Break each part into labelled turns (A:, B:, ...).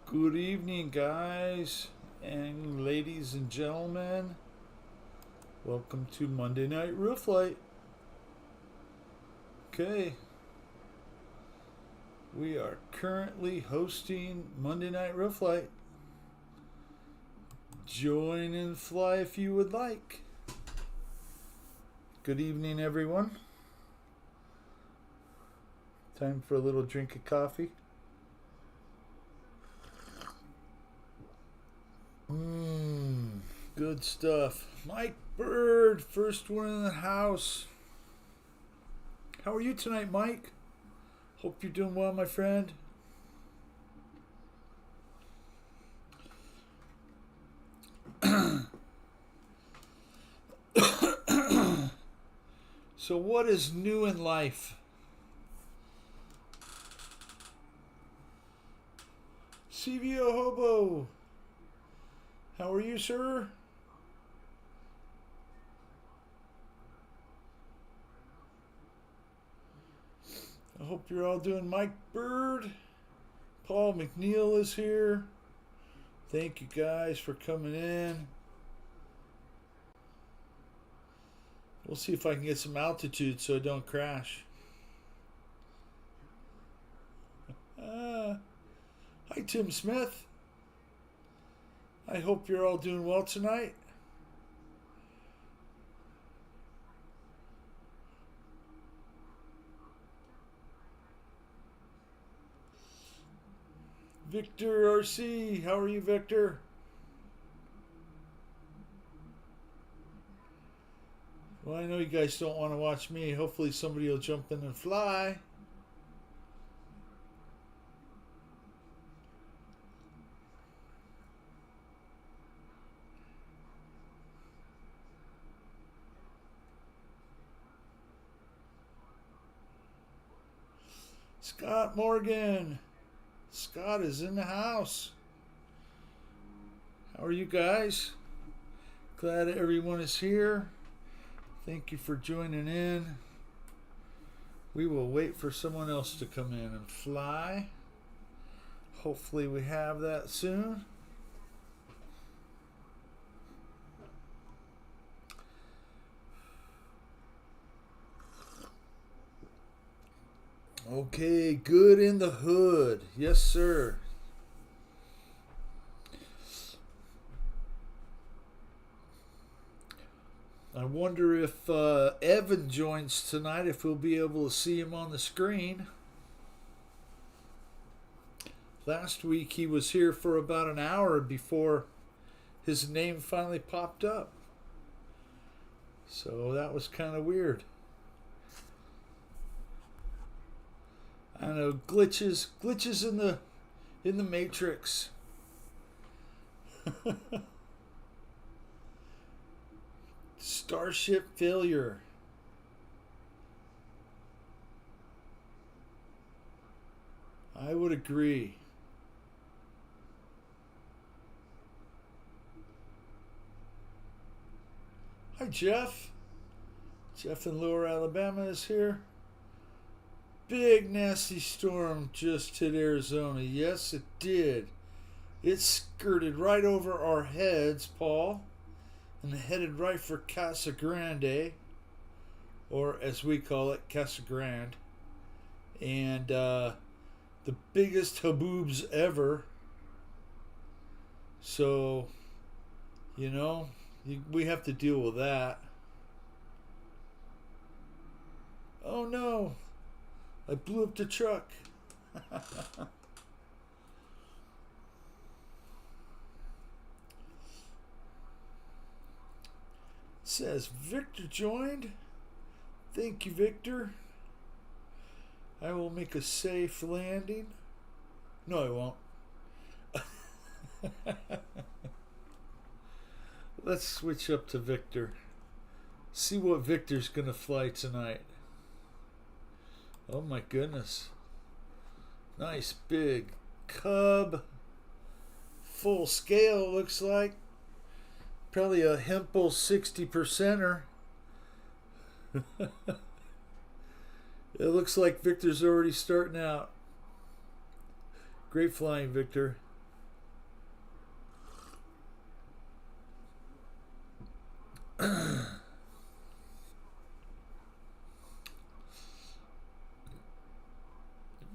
A: Good evening, guys and ladies and gentlemen. Welcome to Monday Night Roof Light. Okay, we are currently hosting Monday Night Roof Light. Join and fly if you would like. Good evening, everyone. Time for a little drink of coffee. Good stuff. Mike Bird, first one in the house. How are you tonight, Mike? Hope you're doing well, my friend. So, what is new in life? CVO Hobo, how are you, sir? I hope you're all doing. Mike Bird, Paul McNeil is here. Thank you guys for coming in. We'll see if I can get some altitude so I don't crash. Hi, Tim Smith. I hope you're all doing well tonight. Victor RC, how are you, Victor? Well, I know you guys don't want to watch me. Hopefully somebody will jump in and fly. Scott Morgan. Scott is in the house. How are you guys? Glad everyone is here. Thank you for joining in. We will wait for someone else to come in and fly. Hopefully we have that soon. Okay, good in the hood. Yes, sir. I wonder if Evan joins tonight, if we'll be able to see him on the screen. Last week he was here for about an hour before his name finally popped up. So that was kind of weird. I don't know, glitches in the matrix. Starship failure. I would agree. Hi, Jeff. Jeff in Lower Alabama is here. Big nasty storm just hit Arizona. Yes, it did. It skirted right over our heads, Paul, and headed right for Casa Grande, or as we call it, Casa Grande. And the biggest haboobs ever. So, we have to deal with that. Oh no! I blew up the truck. Says Victor joined. Thank you, Victor. I will make a safe landing. No, I won't. Let's switch up to Victor. See what Victor's going to fly tonight. Oh my goodness. Nice big Cub. Full scale, looks like. Probably a Hempel 60%er. It looks like Victor's already starting out. Great flying, Victor.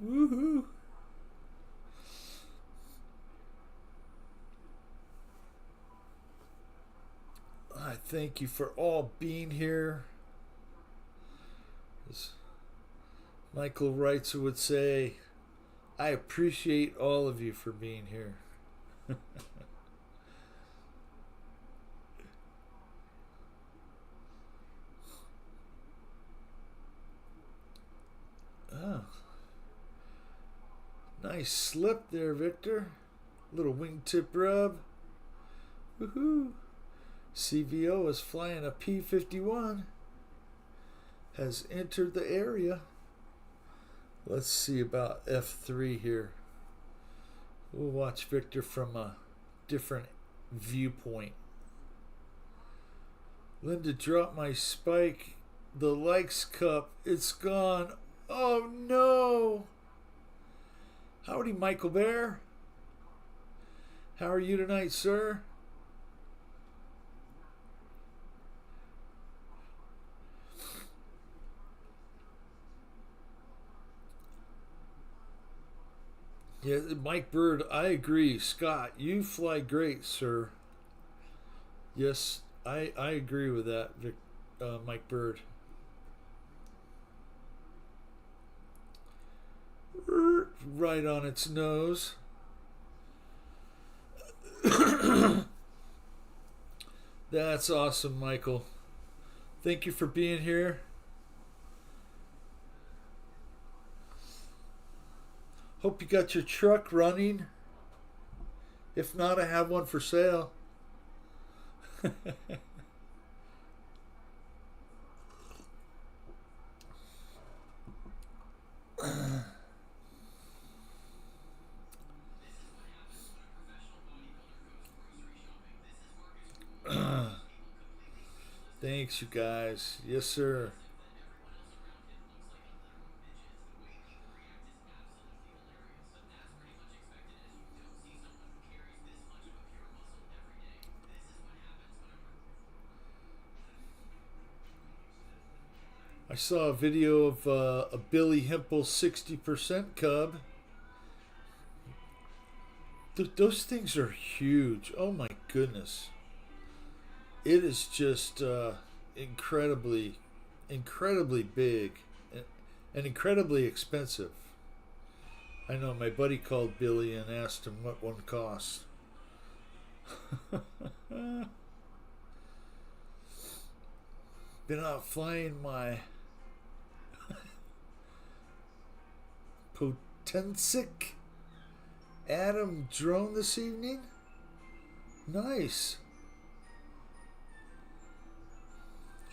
A: Woohoo! I thank you for all being here. As Michael Reitzer would say, I appreciate all of you for being here. Oh, nice slip there, Victor. Little wingtip rub. Woohoo! CVO is flying a P-51. Has entered the area. Let's see about F3 here. We'll watch Victor from a different viewpoint. Linda dropped my spike. The likes cup. It's gone. Oh no! Howdy, Michael Bear. How are you tonight, sir? Yeah, Mike Bird, I agree. Scott, you fly great, sir. Yes, I agree with that, Mike Bird. Right on its nose. That's awesome, Michael. Thank you for being here. Hope you got your truck running. If not, I have one for sale. Thanks, you guys. Yes, sir. I saw a video of a Billy Hempel 60% Cub. Those things are huge. Oh my goodness. It is just incredibly big and incredibly expensive. I know my buddy called Billy and asked him what one costs. Been out flying my Potensic Atom drone this evening. Nice.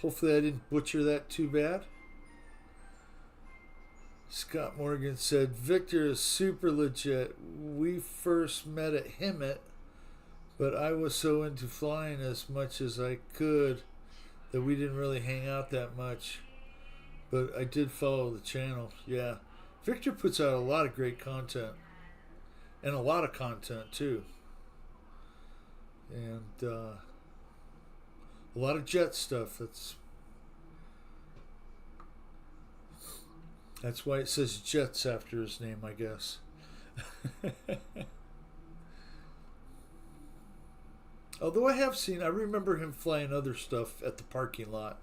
A: Hopefully I didn't butcher that too bad. Scott Morgan said, Victor is super legit. We first met at Hemet, but I was so into flying as much as I could that we didn't really hang out that much. But I did follow the channel. Yeah. Victor puts out a lot of great content. And a lot of content too. And a lot of jet stuff. That's why it says Jets after his name, I guess. Although I remember him flying other stuff at the parking lot.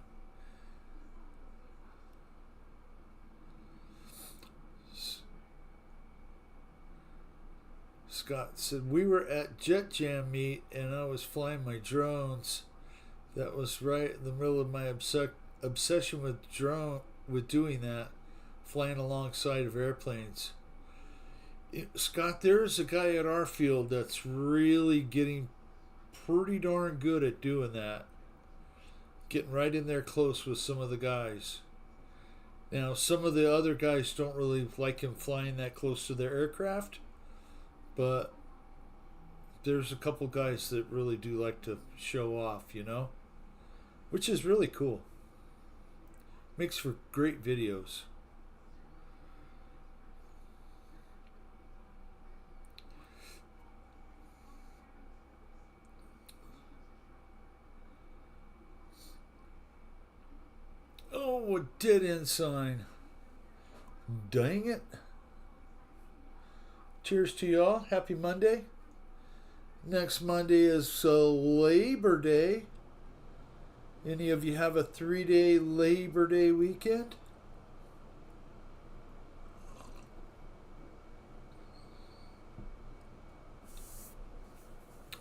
A: Scott said, we were at Jet Jam meet and I was flying my drones. That was right in the middle of my obsession with doing that, flying alongside of airplanes. Scott, there's a guy at our field that's really getting pretty darn good at doing that. Getting right in there close with some of the guys. Now, some of the other guys don't really like him flying that close to their aircraft, but there's a couple guys that really do like to show off, which is really cool. Makes for great videos. Oh, a dead end sign. Dang it. Cheers to y'all. Happy Monday. Next Monday is Labor Day. Any of you have a 3-day Labor Day weekend?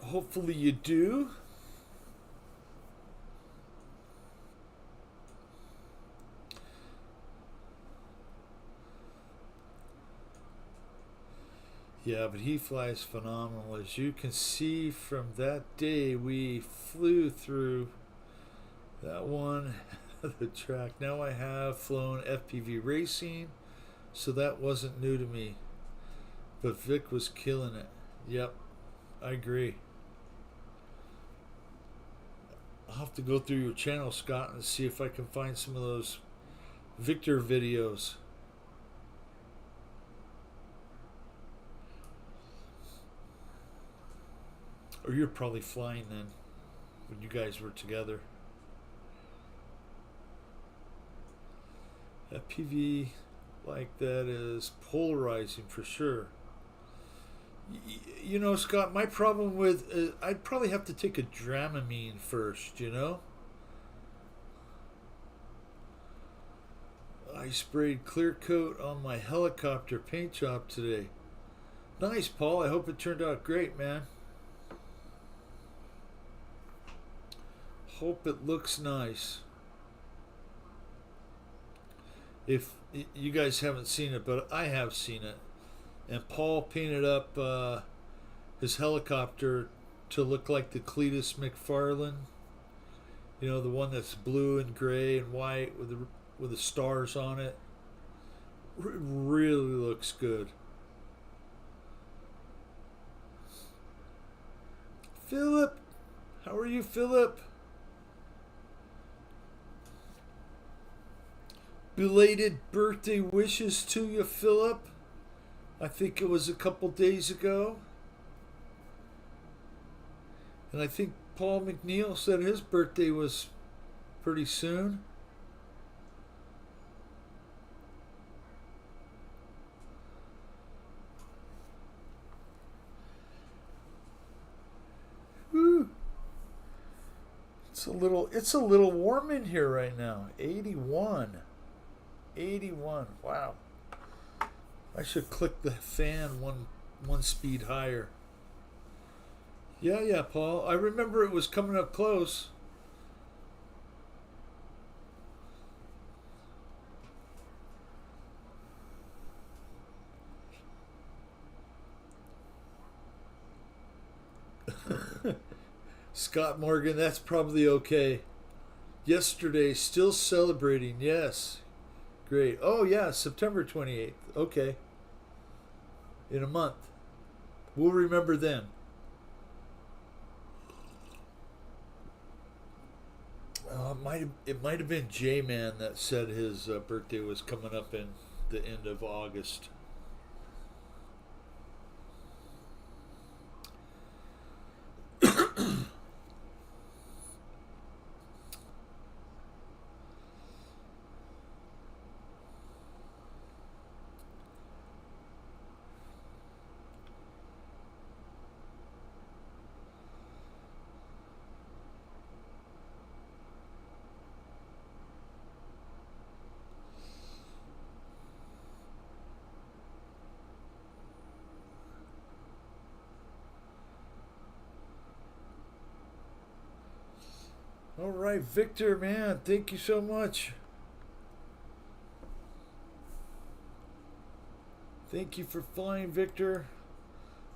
A: Hopefully you do. Yeah, but he flies phenomenal. As you can see from that day, we flew through that one, the track. Now I have flown FPV racing, so that wasn't new to me. But Vic was killing it. Yep, I agree. I'll have to go through your channel, Scott, and see if I can find some of those Victor videos. Or you're probably flying then, when you guys were together. FPV like that is polarizing for sure. You know, Scott, my problem with I'd probably have to take a Dramamine first, you know? I sprayed clear coat on my helicopter paint job today. Nice, Paul. I hope it turned out great, man. Hope it looks nice. If you guys haven't seen it, but I have seen it. And Paul painted up his helicopter to look like the Cletus McFarlane. You know, the one that's blue and gray and white with the stars on it. Really looks good. Philip, how are you, Philip? Belated birthday wishes to you, Philip. I think it was a couple days ago. And I think Paul McNeil said his birthday was pretty soon. Woo. It's a little warm in here right now. 81. 81. Wow. I should click the fan one speed higher. Yeah, Paul. I remember it was coming up close. Scott Morgan, that's probably okay. Yesterday, still celebrating. Yes. Great. Oh, yeah, September 28th. Okay. In a month. We'll remember then. It might have been J-Man that said his birthday was coming up in the end of August. All right, Victor, man, thank you so much. Thank you for flying, Victor.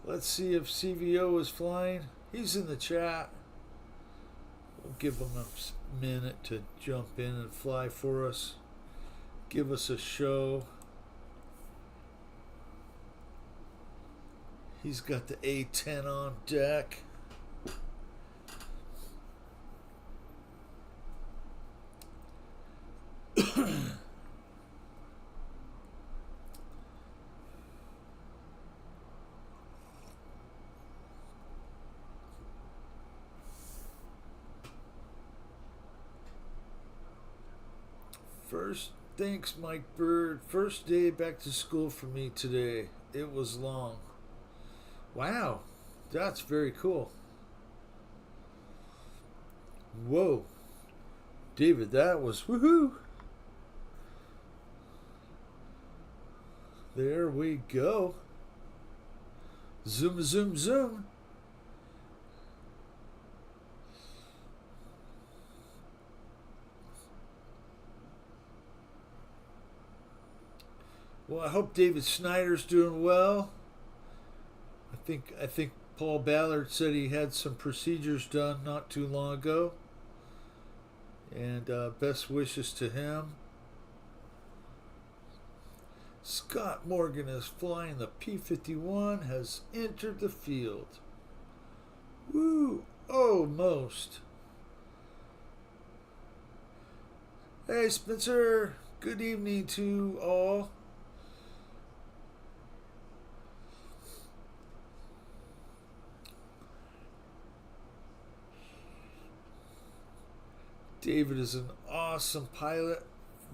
A: Let's see if CVO is flying. He's in the chat. We'll give him a minute to jump in and fly for us. Give us a show. He's got the A10 on deck. Thanks, Mike Bird. First day back to school for me today. It was long. Wow, that's very cool. Whoa, David, that was woohoo. There we go. Zoom, zoom, zoom. Well, I hope David Snyder's doing well. I think Paul Ballard said he had some procedures done not too long ago, and best wishes to him. Scott Morgan is flying the P-51, has entered the field. Woo! Almost. Hey, Spencer. Good evening to all. David is an awesome pilot,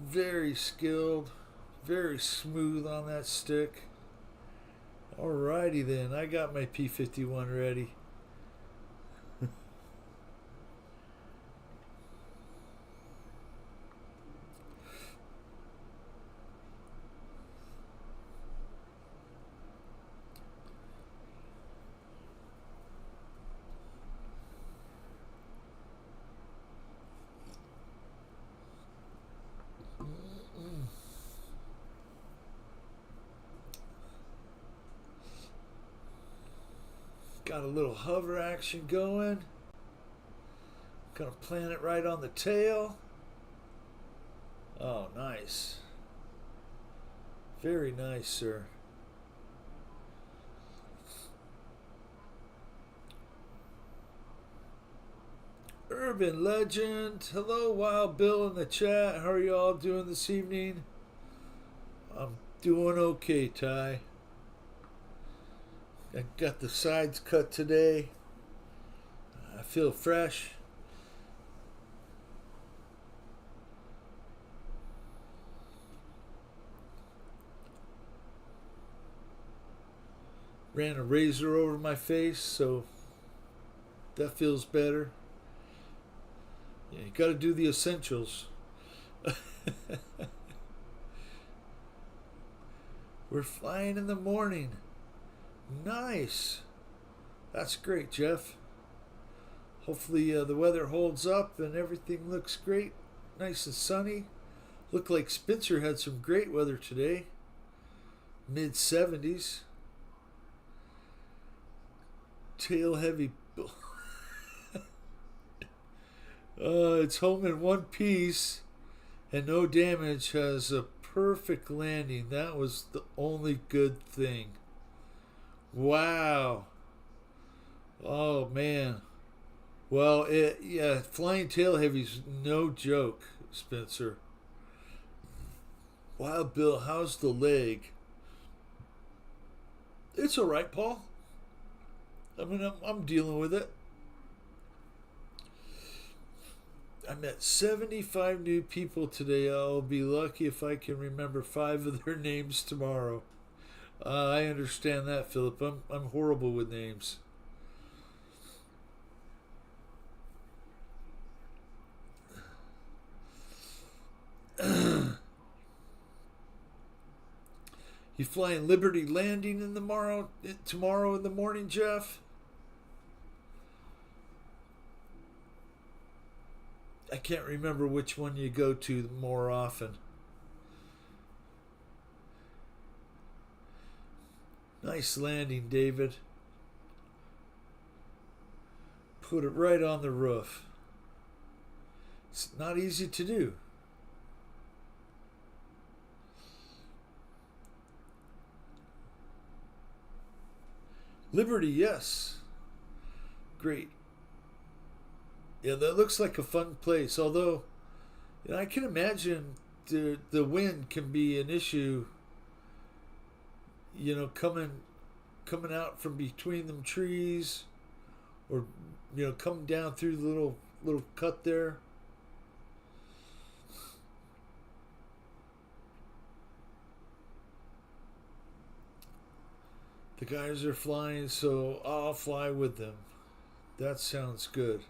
A: very skilled, very smooth on that stick. Alrighty then, I got my P-51 ready. Got a little hover action going. Gonna plant it right on the tail. Oh, nice. Very nice, sir. Urban Legend. Hello, Wild Bill in the chat. How are you all doing this evening? I'm doing okay, Ty. I got the sides cut today. I feel fresh. Ran a razor over my face, so that feels better. Yeah, you got to do the essentials. We're flying in the morning. Nice. That's great, Jeff. Hopefully the weather holds up and everything looks great. Nice and sunny. Looked like Spencer had some great weather today. Mid 70s. Tail heavy. It's home in one piece and no damage. Has a perfect landing. That was the only good thing. Wow. Oh man. Well, yeah, flying tail heavy's no joke, Spencer. Wild Bill, how's the leg? It's all right, Paul. I mean, I'm dealing with it. I met 75 new people today. I'll be lucky if I can remember 5 of their names tomorrow. I understand that, Philip. I'm horrible with names. You flying Liberty Landing tomorrow in the morning, Jeff? I can't remember which one you go to more often. Nice landing, David. Put it right on the roof. It's not easy to do. Liberty, yes. Great. Yeah, that looks like a fun place. Although, I can imagine the wind can be an issue. Coming out from between them trees, or coming down through the little cut there. The guys are flying, so I'll fly with them. That sounds good.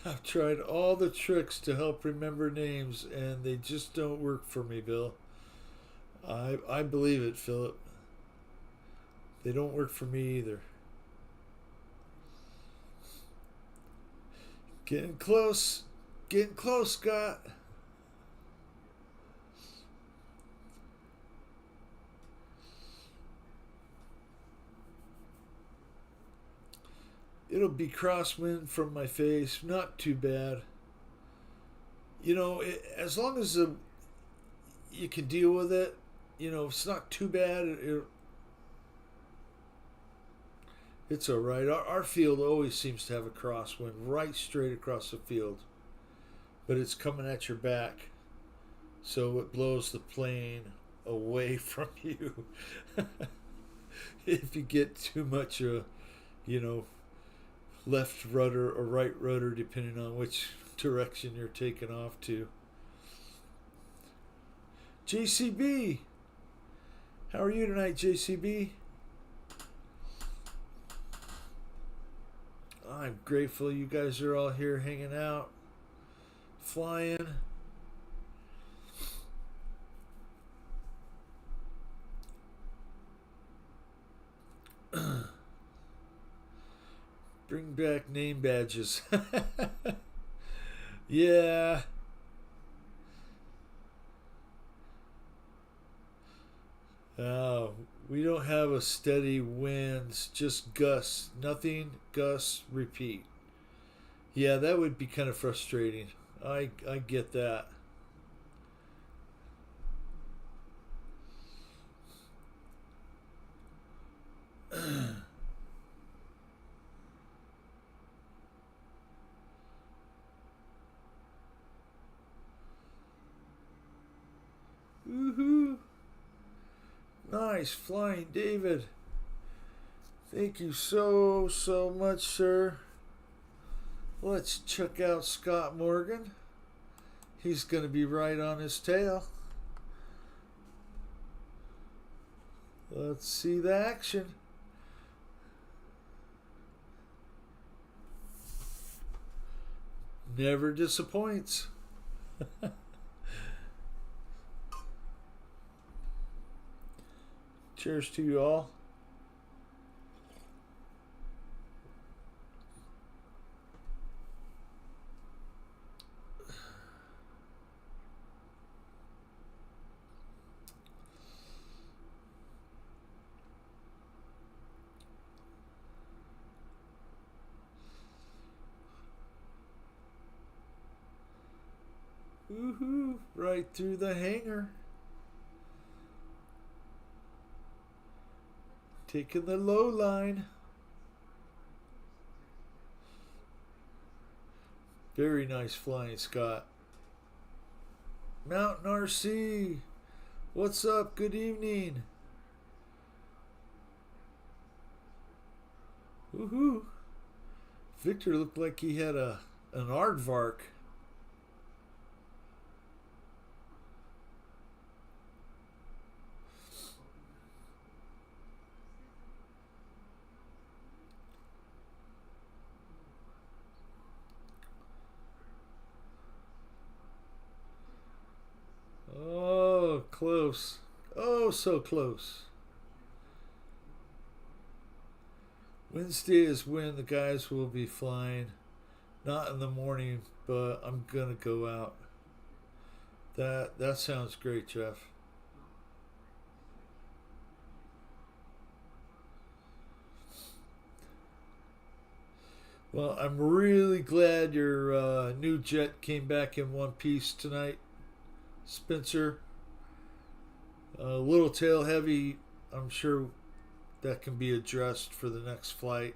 A: I've tried all the tricks to help remember names, and they just don't work for me, Bill. I believe it, Philip. They don't work for me either. Getting close. Getting close, Scott. It'll be crosswind from my face. Not too bad. You know, as long as you can deal with it, you know, it's not too bad. It's all right. Our field always seems to have a crosswind right straight across the field, but it's coming at your back, so it blows the plane away from you. If you get too much, you know, left rudder or right rudder, depending on which direction you're taking off to. JCB, how are you tonight, JCB? I'm grateful you guys are all here hanging out, flying. Bring back name badges. Yeah. We don't have a steady winds, just gusts. Nothing, gusts, repeat. Yeah, that would be kind of frustrating. I get that. Woohoo! Nice flying, David. Thank you so much, sir. Let's check out Scott Morgan. He's going to be right on his tail. Let's see the action. Never disappoints. Cheers to you all. Woohoo! Right through the hangar. Taking the low line. Very nice flying, Scott. Mountain RC. What's up? Good evening. Woohoo! Victor looked like he had an aardvark. Oh, close. Oh, so close. Wednesday is when the guys will be flying. Not in the morning, but I'm gonna go out. That sounds great, Jeff. Well, I'm really glad your new jet came back in one piece tonight, Spencer. A little tail heavy. I'm sure that can be addressed for the next flight.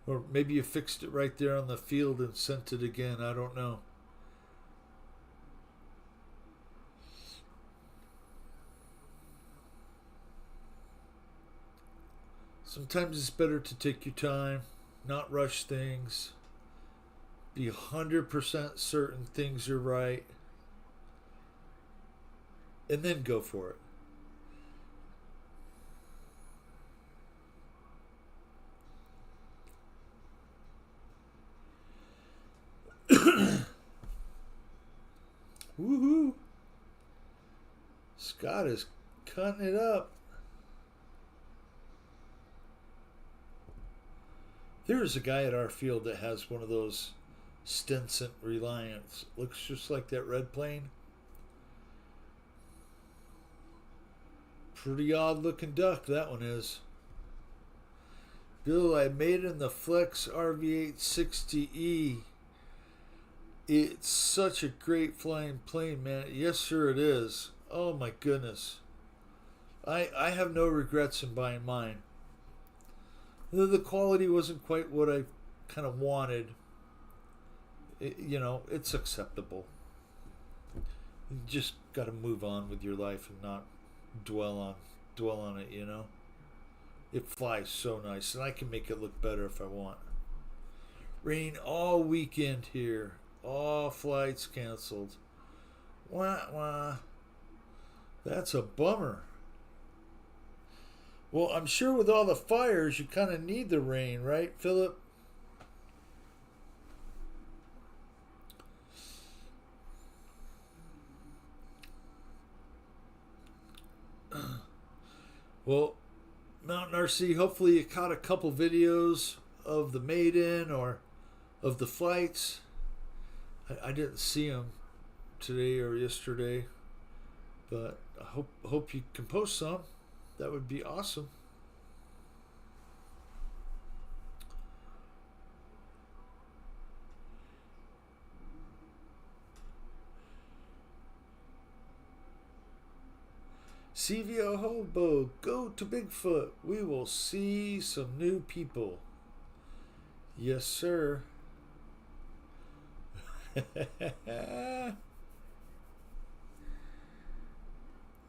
A: Or maybe you fixed it right there on the field and sent it again. I don't know. Sometimes it's better to take your time, not rush things, be 100% certain things are right. and then go for it. Woohoo! Scott is cutting it up. There's a guy at our field that has one of those Stinson Reliance. Looks just like that red plane. Pretty odd looking duck that one is. Bill, I made it in the Flex RV860E. It's such a great flying plane, man. Yes, sir, it is. Oh my goodness. I have no regrets in buying mine. The quality wasn't quite what I kind of wanted. It's acceptable. You just got to move on with your life and not dwell on it. It flies so nice, and I can make it look better if I want. Rain all weekend here. All flights canceled. Wah wah. That's a bummer. Well, I'm sure with all the fires, you kind of need the rain, right, Philip? Well, Mountain RC, hopefully you caught a couple videos of the maiden or of the flights. I didn't see them today or yesterday, but I hope you can post some. That would be awesome. CVO Hobo, go to Bigfoot. We will see some new people. Yes, sir.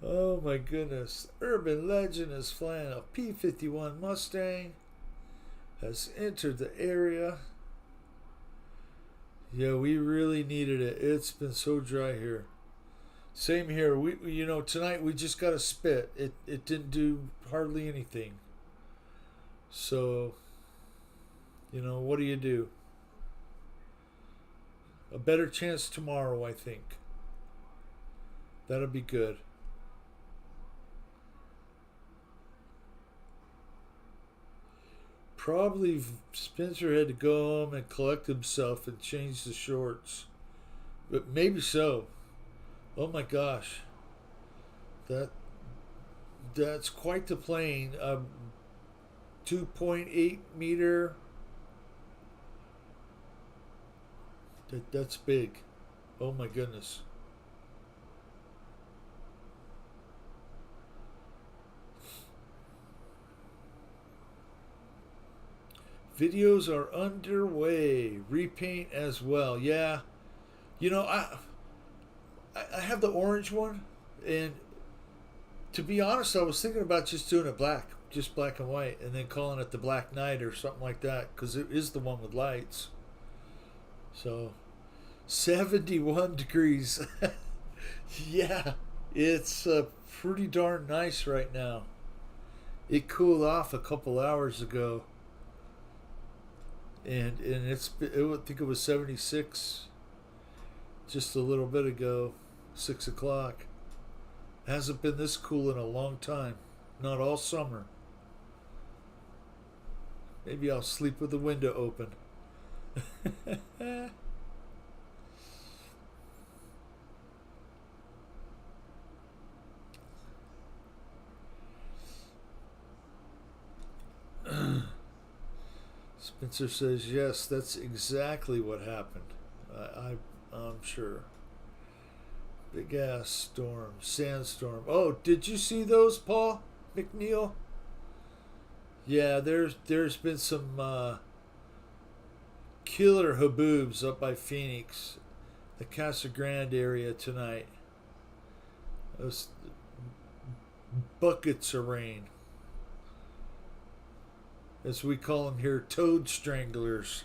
A: Oh my goodness. Urban Legend is flying a P-51 Mustang. Has entered the area. Yeah, we really needed it. It's been so dry here. Same here. We tonight we just got a spit. It didn't do hardly anything. So, what do you do? A better chance tomorrow, I think. That'll be good. Probably Spencer had to go home and collect himself and change the shorts. But maybe so. Oh my gosh. That's quite the plane. 2.8 meter. That's big. Oh my goodness. Videos are underway. Repaint as well. Yeah. I have the orange one, and to be honest, I was thinking about just doing it black, just black and white, and then calling it the Black Knight or something like that, because it is the one with lights. So, 71 degrees. Yeah, it's pretty darn nice right now. It cooled off a couple hours ago, and I think it was 76 just a little bit ago, 6 o'clock. Hasn't been this cool in a long time. Not all summer. Maybe I'll sleep with the window open. Spencer says, yes, that's exactly what happened. I'm sure. Big ass storm, sandstorm. Oh, did you see those, Paul McNeil? Yeah, there's been some killer haboobs up by Phoenix, the Casa Grande area tonight. Those buckets of rain, as we call them here, toad stranglers.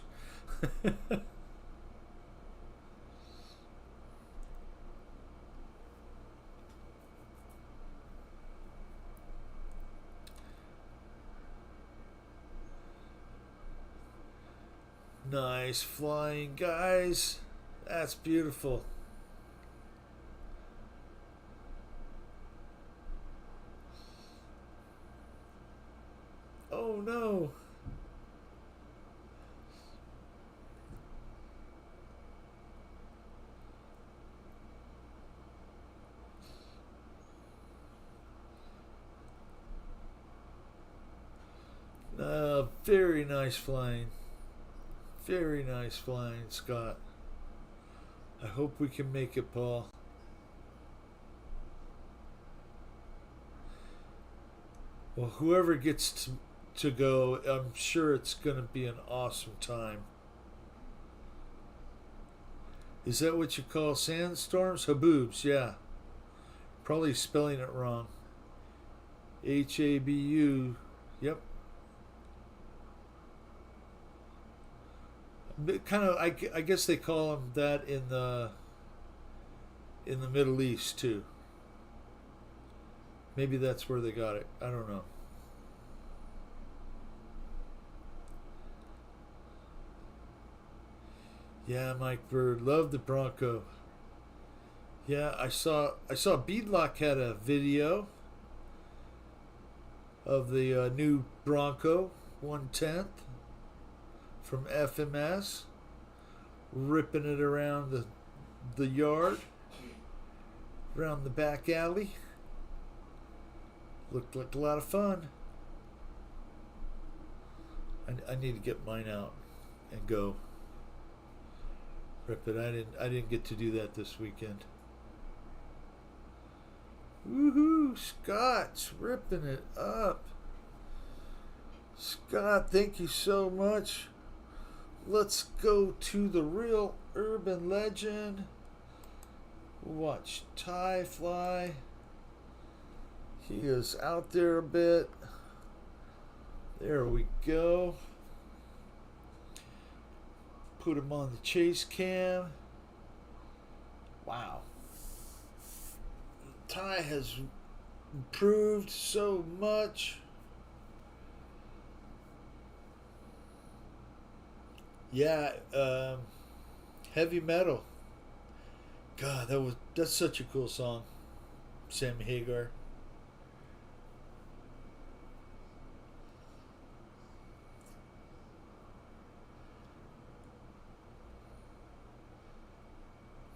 A: Nice flying, guys. That's beautiful. Oh no. Very nice flying. Very nice flying, Scott. I hope we can make it, Paul. Well, whoever gets to go, I'm sure it's going to be an awesome time. Is that what you call sandstorms? Haboobs, yeah. Probably spelling it wrong. Habu. Yep. Kind of, I guess they call them that in the Middle East too. Maybe that's where they got it. I don't know. Yeah, Mike Bird, love the Bronco. Yeah, I saw Beadlock had a video of the new Bronco 110th from FMS, ripping it around the yard, around the back alley. Looked like a lot of fun. I need to get mine out and go rip it. I didn't get to do that this weekend. Woohoo! Scott's ripping it up. Scott, thank you so much. Let's go to the real urban legend. Watch Ty fly. He is out there a bit. There we go. Put him on the chase cam. Wow. Ty has improved so much. Yeah, heavy metal. God, that's such a cool song. Sammy Hagar.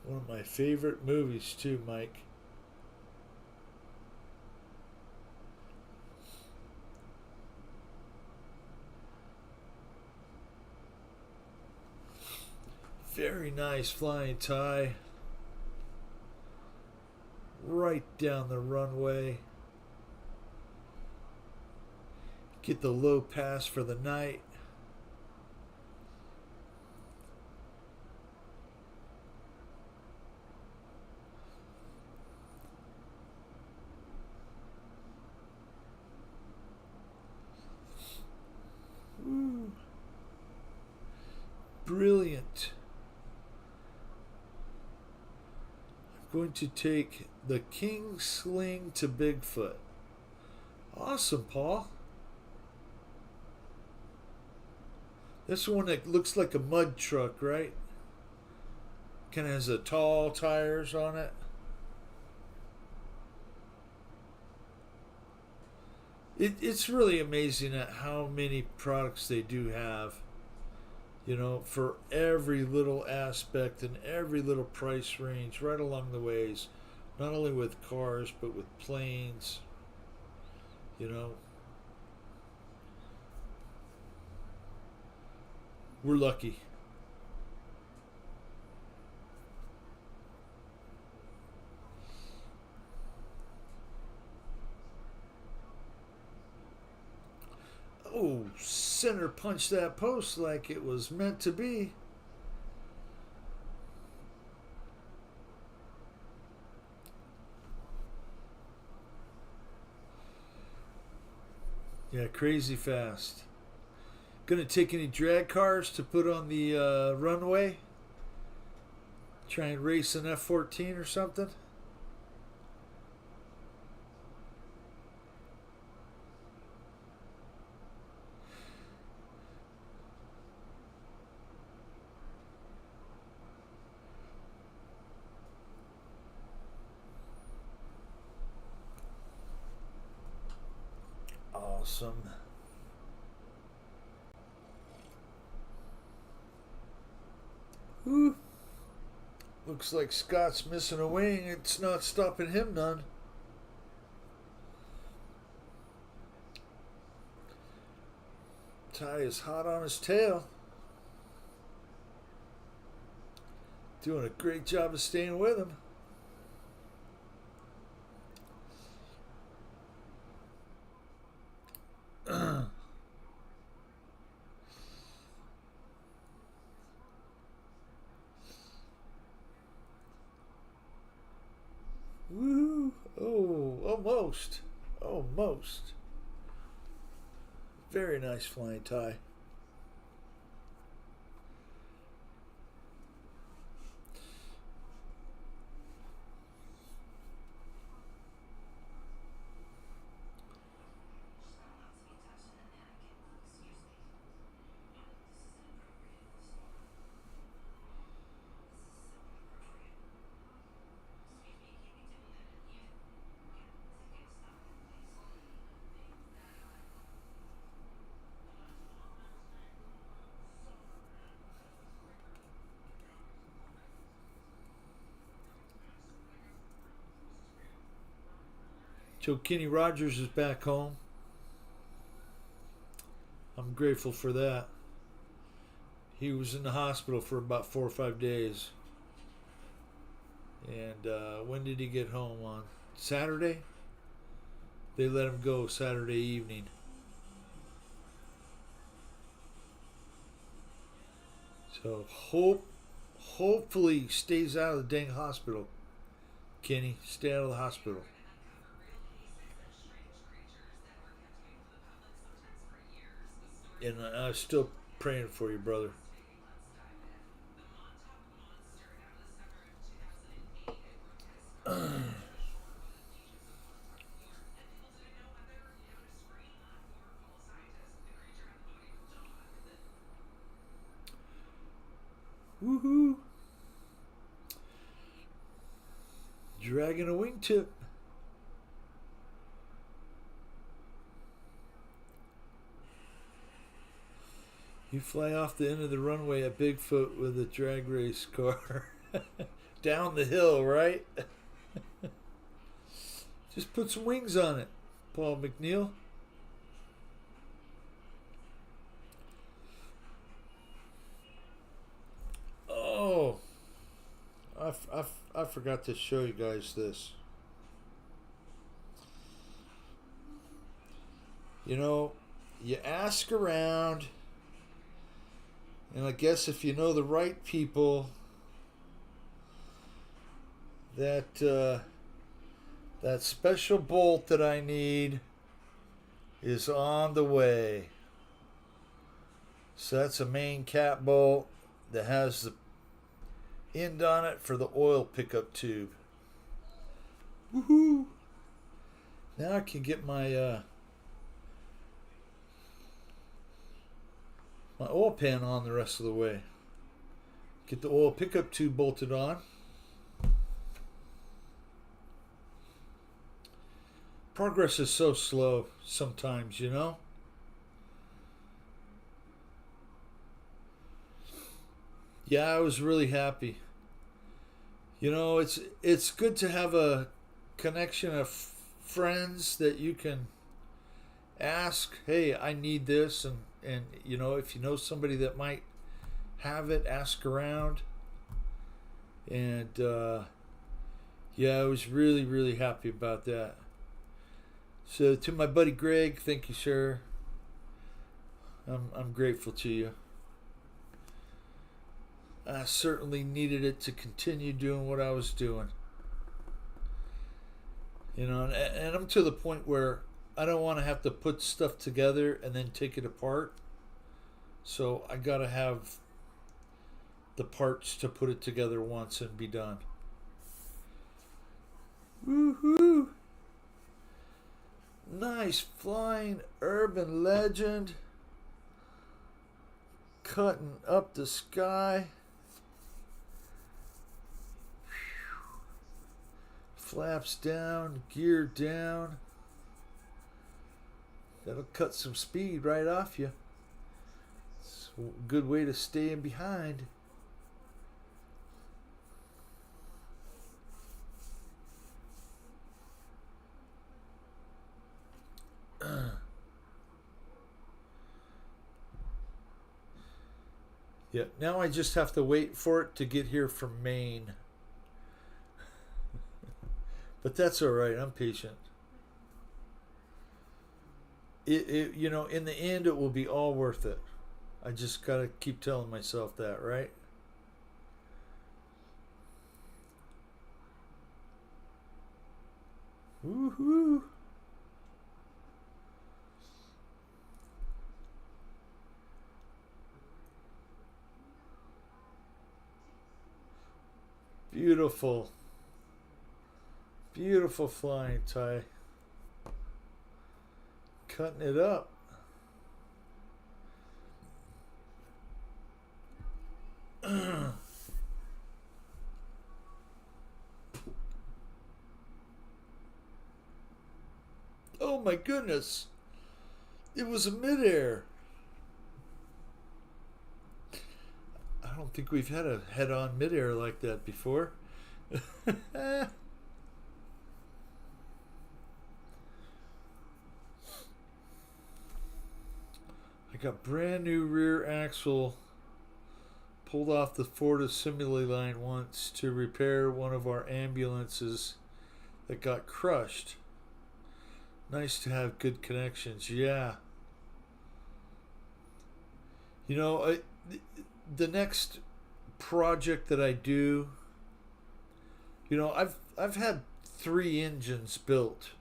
A: One of my favorite movies too, Mike. Very nice flying, Ty. Right down the runway. Get the low pass for the night. Ooh. Brilliant. I'm going to take the King Sling to Bigfoot. Awesome, Paul. This one that looks like a mud truck, right? Kind of has the tall tires on it. It's really amazing at how many products they do have, you know, for every little aspect and every little price range right along the ways, not only with cars but with planes, you know. We're lucky. Oh, center punched that post like it was meant to be. Yeah, crazy fast. Gonna take any drag cars to put on the runway? Try and race an F-14 or something? awesome. Whew. Looks like Scott's missing a wing. It's not stopping him none. Ty is hot on his tail. Doing a great job of staying with him. Woo! Oh, almost. Almost. Very nice flying, Ty. So Kenny Rogers is back home. I'm grateful for that. He was in the hospital for about 4 or 5 days. And when did he get home? On Saturday? They let him go Saturday evening. So hopefully he stays out of the dang hospital. Kenny, stay out of the hospital. And I'm still praying for you, brother. Woohoo! Dragging a wingtip. You fly off the end of the runway at Bigfoot with a drag race car. Down the hill, right? Just put some wings on it, Paul McNeil. Oh, I forgot to show you guys this. You know, you ask around, and I guess if you know the right people, that that special bolt that I need is on the way. So that's a main cap bolt that has the end on it for the oil pickup tube. Woohoo! Now I can get my my oil pan on the rest of the way. Get the oil pickup tube bolted on. Progress is so slow sometimes, you know? Yeah, I was really happy. You know, it's good to have a connection of friends that you can ask, hey, I need this, and you know, if you know somebody that might have it, ask around. And yeah, I was really, really happy about that. So to my buddy Greg, thank you, sir. I'm grateful to you. I certainly needed it to continue doing what I was doing. You know, and I'm to the point where I don't want to have to put stuff together and then take it apart. So I gotta have the parts to put it together once and be done. Woohoo! Nice flying urban legend. Cutting up the sky. Flaps down, gear down. That'll cut some speed right off you. It's a good way to stay in behind. Yeah, now I just have to wait for it to get here from Maine. But that's all right. I'm patient. In the end, it will be all worth it. I just gotta keep telling myself that, right? Woohoo! Beautiful. Beautiful flying, Ty. Cutting it up. Oh my goodness. It was a midair. I don't think we've had a head-on midair like that before. I got brand new rear axle pulled off the Ford assembly line once to repair one of our ambulances that got crushed. Nice to have good connections. Yeah. The next project that I do, I've had 3 engines built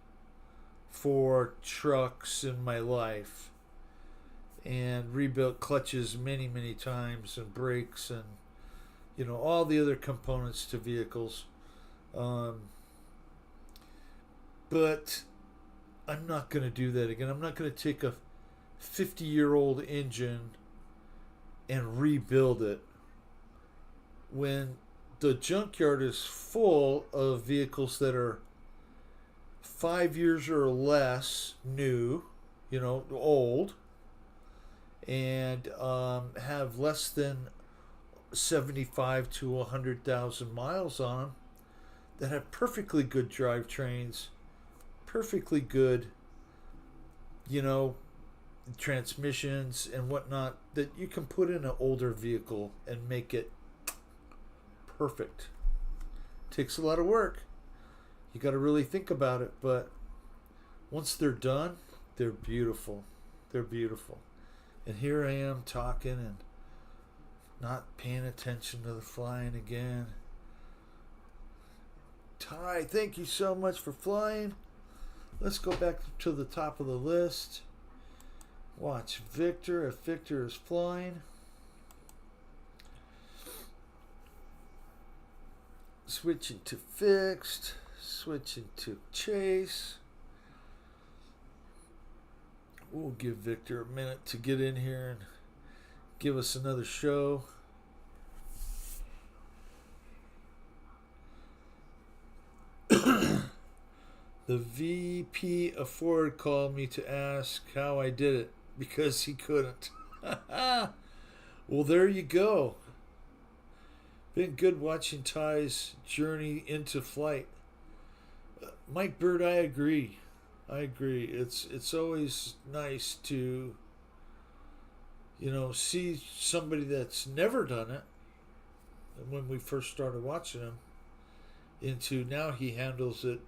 A: for trucks in my life, and rebuilt clutches many times, and brakes, and all the other components to vehicles. But I'm not going to do that again. I'm not going to take a 50-year-old engine and rebuild it when the junkyard is full of vehicles that are 5 years or less new, old, and have less than 75 to 100,000 miles on them, that have perfectly good drivetrains, perfectly good, transmissions and whatnot, that you can put in an older vehicle and make it perfect. Takes a lot of work. You got to really think about it, but once they're done, they're beautiful. They're beautiful. And here I am talking and not paying attention to the flying again. Ty, thank you so much for flying. Let's go back to the top of the list. Watch Victor, if Victor is flying. Switching to fixed. Switching to chase. We'll give Victor a minute to get in here and give us another show. The VP of Ford called me to ask how I did it because he couldn't. Well, there you go. Been good watching Ty's journey into flight. Mike Bird, I agree. It's always nice to see somebody that's never done it. And when we first started watching him, into now he handles it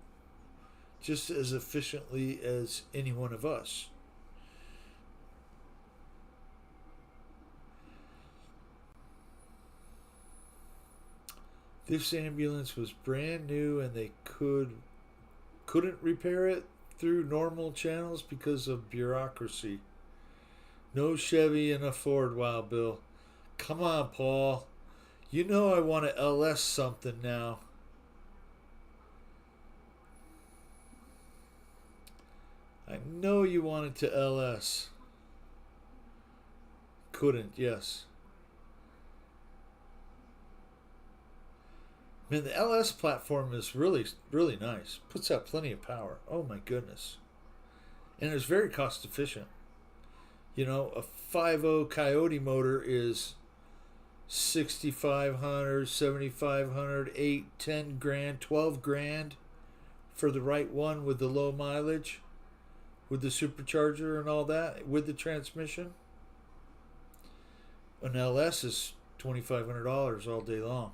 A: just as efficiently as any one of us. This ambulance was brand new, and they couldn't repair it through normal channels because of bureaucracy. No Chevy and a Ford, Wild Bill. Come on, Paul. You know I want to LS something now. I know you wanted to LS. Couldn't, yes. Man, the LS platform is really nice. Puts out plenty of power. Oh my goodness. and it's very cost efficient. You know, a 5.0 Coyote motor is 6,500, 7,500, 8, 10 grand, 12 grand for the right one with the low mileage, with the supercharger and all that, with the transmission. An LS is $2,500 all day long.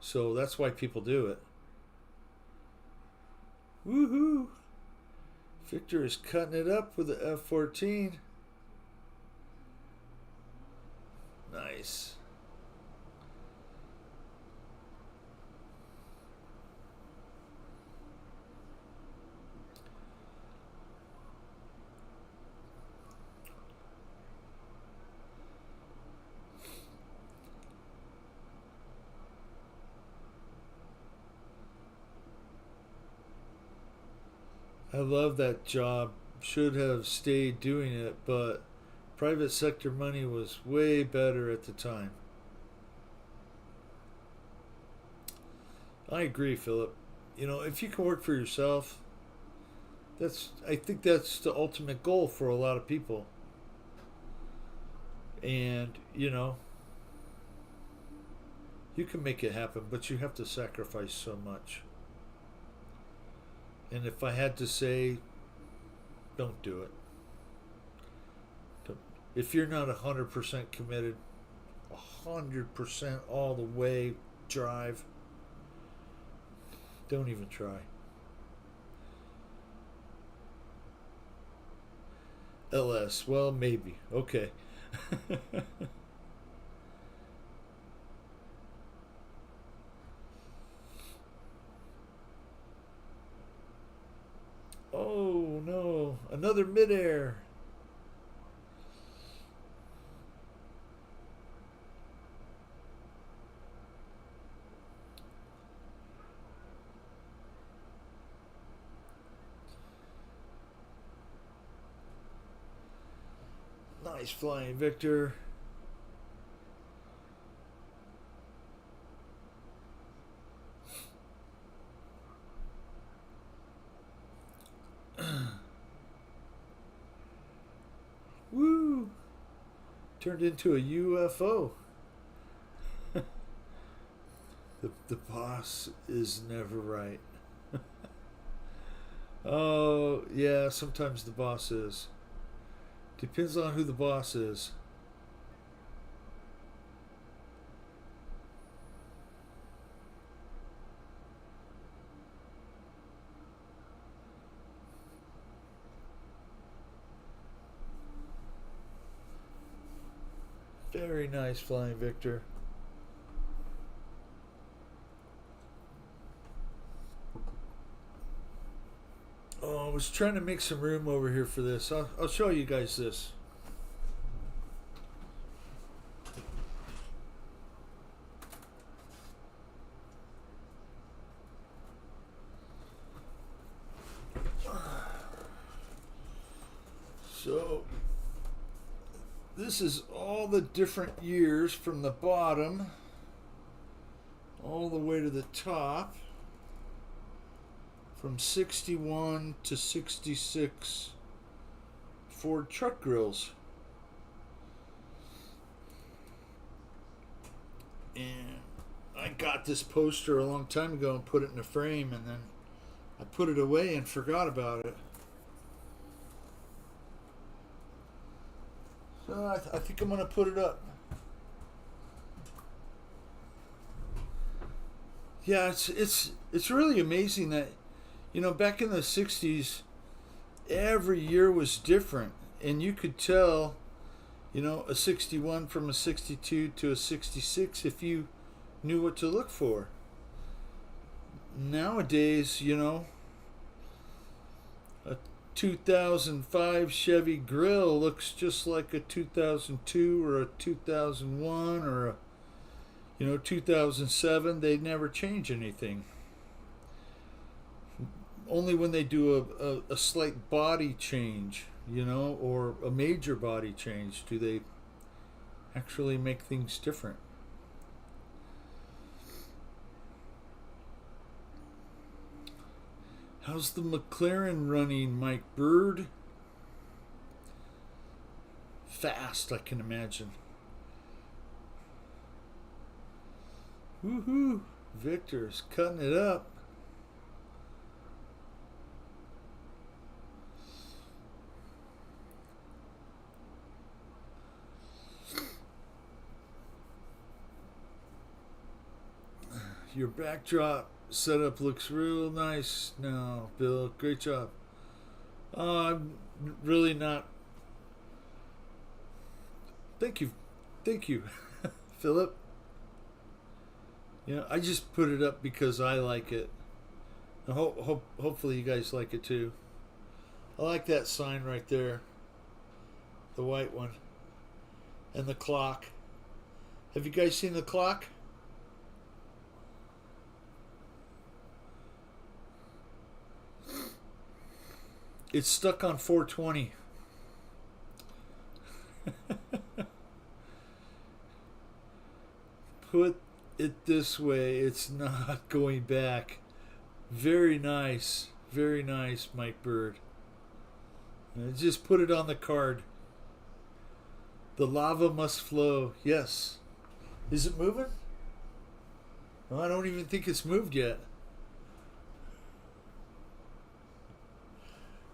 A: So that's why people do it. Woohoo! Victor is cutting it up with the F-14. Nice. I love that job. Should have stayed doing it, but private sector money was way better at the time. I agree, Philip. You know, if you can work for yourself, I think that's the ultimate goal for a lot of people. And, you know, you can make it happen, but you have to sacrifice so much. And if I had to say, don't do it. If you're not 100% committed, 100% all the way drive, don't even try. LS, well, maybe. Okay. Oh no, another midair. Nice flying, Victor. Woo! Turned into a UFO. The boss is never right. Oh, yeah, sometimes the boss is. Depends on who the boss is. Very nice flying, Victor. Oh, I was trying to make some room over here for this. I'll show you guys this. So, this is all the different years from the bottom all the way to the top. From 61 to 66 Ford truck grills. And I got this poster a long time ago and put it in a frame, and then I put it away and forgot about it. So I think I'm going to put it up. Yeah, it's really amazing that, you know, back in the 60s, every year was different. And you could tell, you know, a 61 from a 62 to a 66 if you knew what to look for. Nowadays, you know, a 2005 Chevy grill looks just like a 2002 or a 2001 or a, you know, 2007. They never change anything. Only when they do a slight body change, you know, or a major body change, do they actually make things different. How's the McLaren running, Mike Bird? Fast, I can imagine. Woohoo! Victor's cutting it up. Your backdrop setup looks real nice now, Bill. Great job. I'm really not. Thank you. Thank you, Philip. I just put it up because I like it. Hopefully you guys like it too. I like that sign right there. The white one. And the clock. Have you guys seen the clock? It's stuck on 420. Put it this way, it's not going back. Very nice. Very nice, Mike Bird. Just put it on the card. The lava must flow. Yes. Is it moving? Well, I don't even think it's moved yet.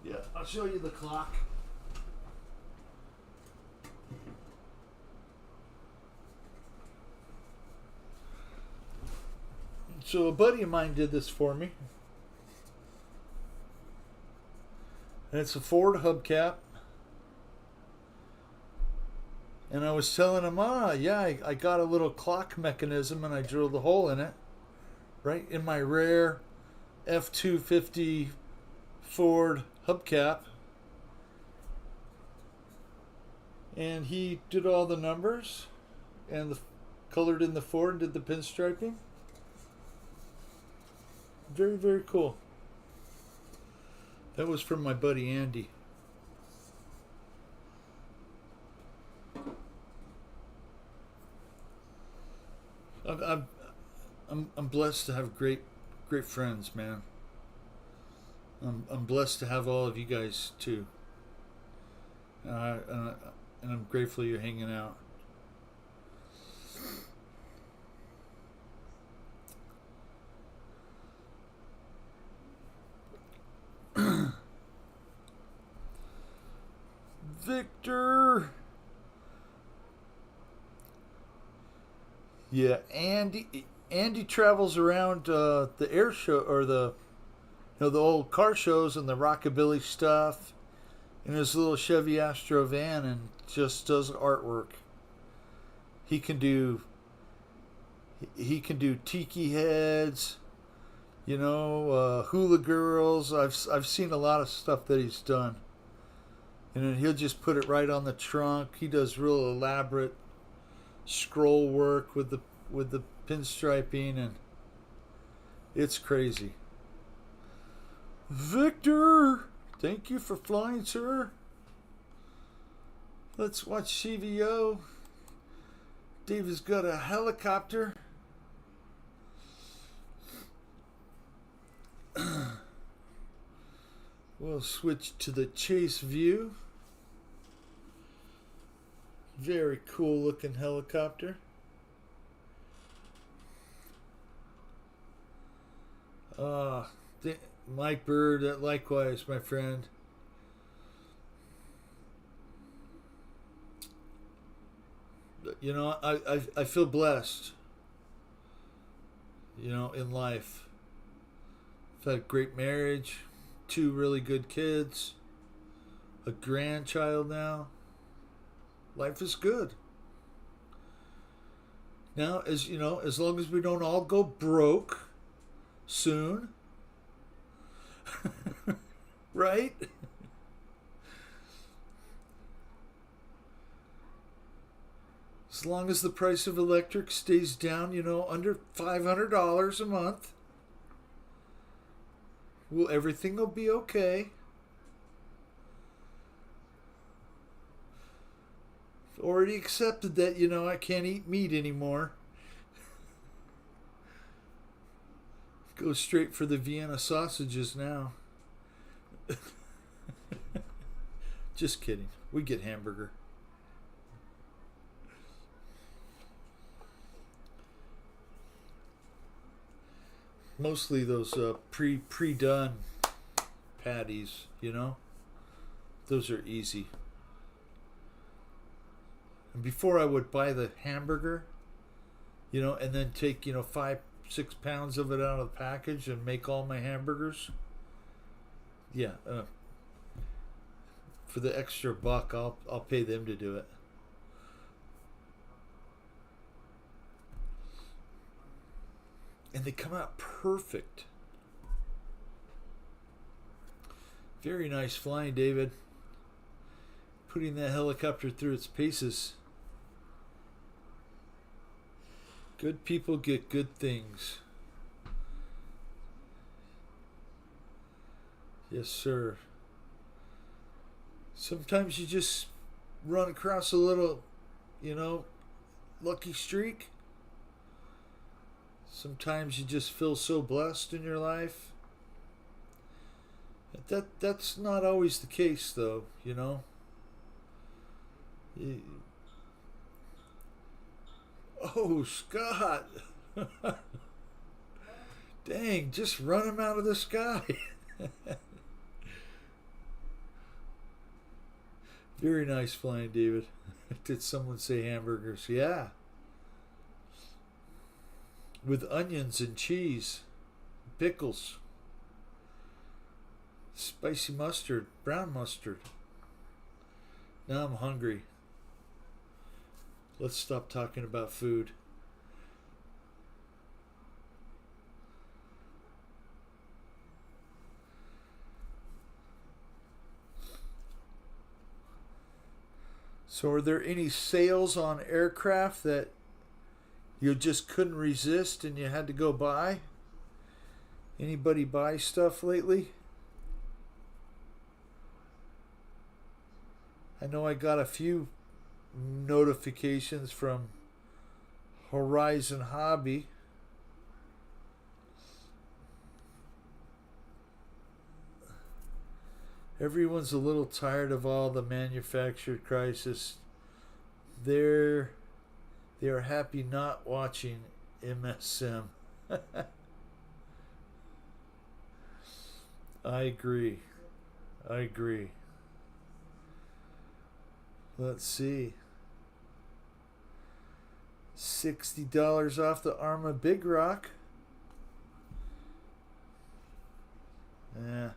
A: Yeah, I'll show you the clock. So a buddy of mine did this for me. And it's a Ford hubcap. And I was telling him, I got a little clock mechanism and I drilled a hole in it. Right in my rare F-250 Ford hubcap. And he did all the numbers and colored in the Ford and did the pinstriping. Very, very cool. That was from my buddy Andy. I'm blessed to have great friends, man. I'm blessed to have all of you guys too. And I'm grateful you're hanging out. Victor. Yeah, Andy travels around the air show or the old car shows and the rockabilly stuff in his little Chevy Astro van and just does artwork. He can do tiki heads, hula girls. I've seen a lot of stuff that he's done. And then he'll just put it right on the trunk. He does real elaborate scroll work with the pinstriping, and it's crazy. Victor, thank you for flying, sir. Let's watch CVO. David's got a helicopter. We'll switch to the chase view. Very cool looking helicopter. Mike Bird, likewise, my friend. I feel blessed, in life. I've had a great marriage, 2 really good kids, a grandchild now. Life is good. Now, as long as we don't all go broke soon, right? As long as the price of electric stays down, under $500 a month, everything will be okay. Already accepted that, I can't eat meat anymore. Go straight for the Vienna sausages now. Just kidding. We get hamburger. Mostly those pre-done patties, you know? Those are easy. And before I would buy the hamburger, you know, and then take, 5-6 pounds of it out of the package and make all my hamburgers. Yeah, for the extra buck, I'll pay them to do it. And they come out perfect. Very nice flying, David. Putting that helicopter through its paces. Good people get good things. Yes, sir. Sometimes you just run across a little, lucky streak. Sometimes you just feel so blessed in your life. That's not always the case, though, Oh, Scott. Dang, just run him out of the sky. Very nice flying, David. Did someone say hamburgers? Yeah. With onions and cheese, pickles, spicy mustard, brown mustard. Now I'm hungry. Let's stop talking about food. So are there any sales on aircraft that you just couldn't resist and you had to go buy? Anybody buy stuff lately? I know I got a few notifications from Horizon Hobby. Everyone's a little tired of all the manufactured crisis. They are happy not watching MSM. I agree. Let's see. $60 off the Arma Big Rock. Yeah.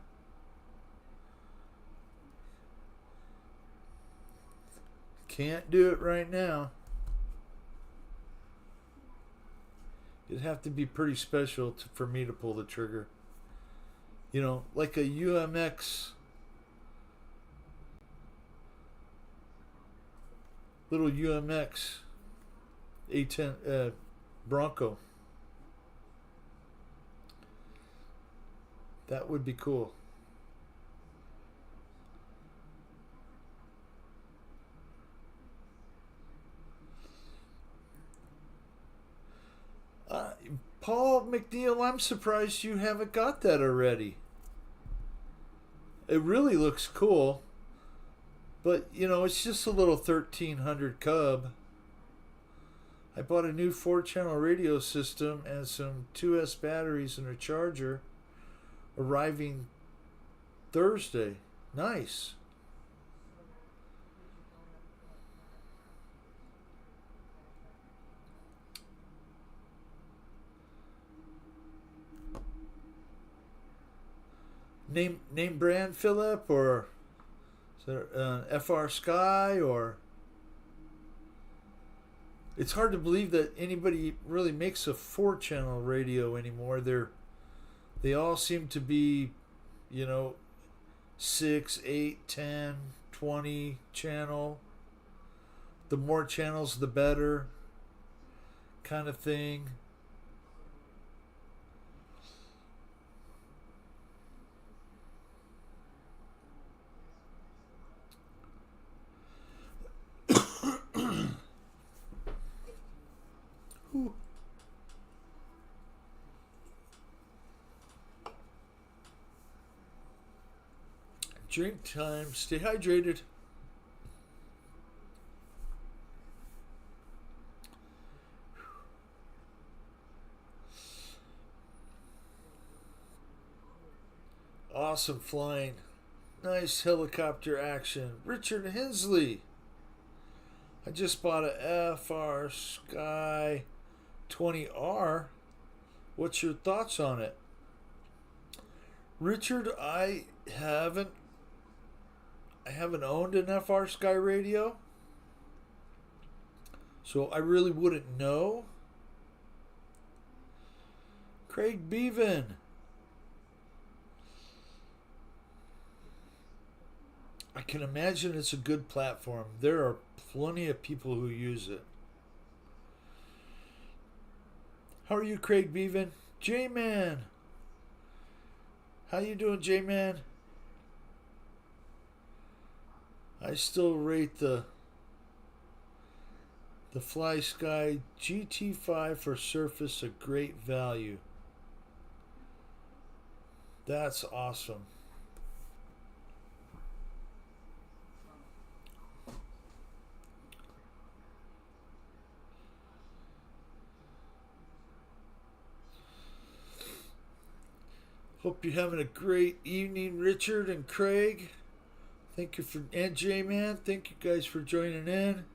A: Can't do it right now. It'd have to be pretty special for me to pull the trigger. Like a UMX, little UMX A10 Bronco. That would be cool. Paul McNeil, I'm surprised you haven't got that already. It really looks cool. But, it's just a little 1300 Cub. I bought a new 4-channel radio system and some 2S batteries and a charger, arriving Thursday. Nice. Name brand, Philip, or is there FR Sky, or it's hard to believe that anybody really makes a 4-channel radio anymore. They all seem to be, 6, 8, 10, 20 channel. The more channels, the better, kind of thing. Drink time. Stay hydrated. Awesome flying. Nice helicopter action. Richard Hensley. I just bought a FR Sky 20R. What's your thoughts on it? Richard, I haven't owned an FR Sky radio, so I really wouldn't know. Craig Bevan. I can imagine it's a good platform. There are plenty of people who use it. How are you, Craig Bevan? J-Man. How you doing, J-Man? I still rate the FlySky GT5 for surface a great value. That's awesome. Hope you're having a great evening, Richard and Craig. Thank you and J-Man. Thank you guys for joining in.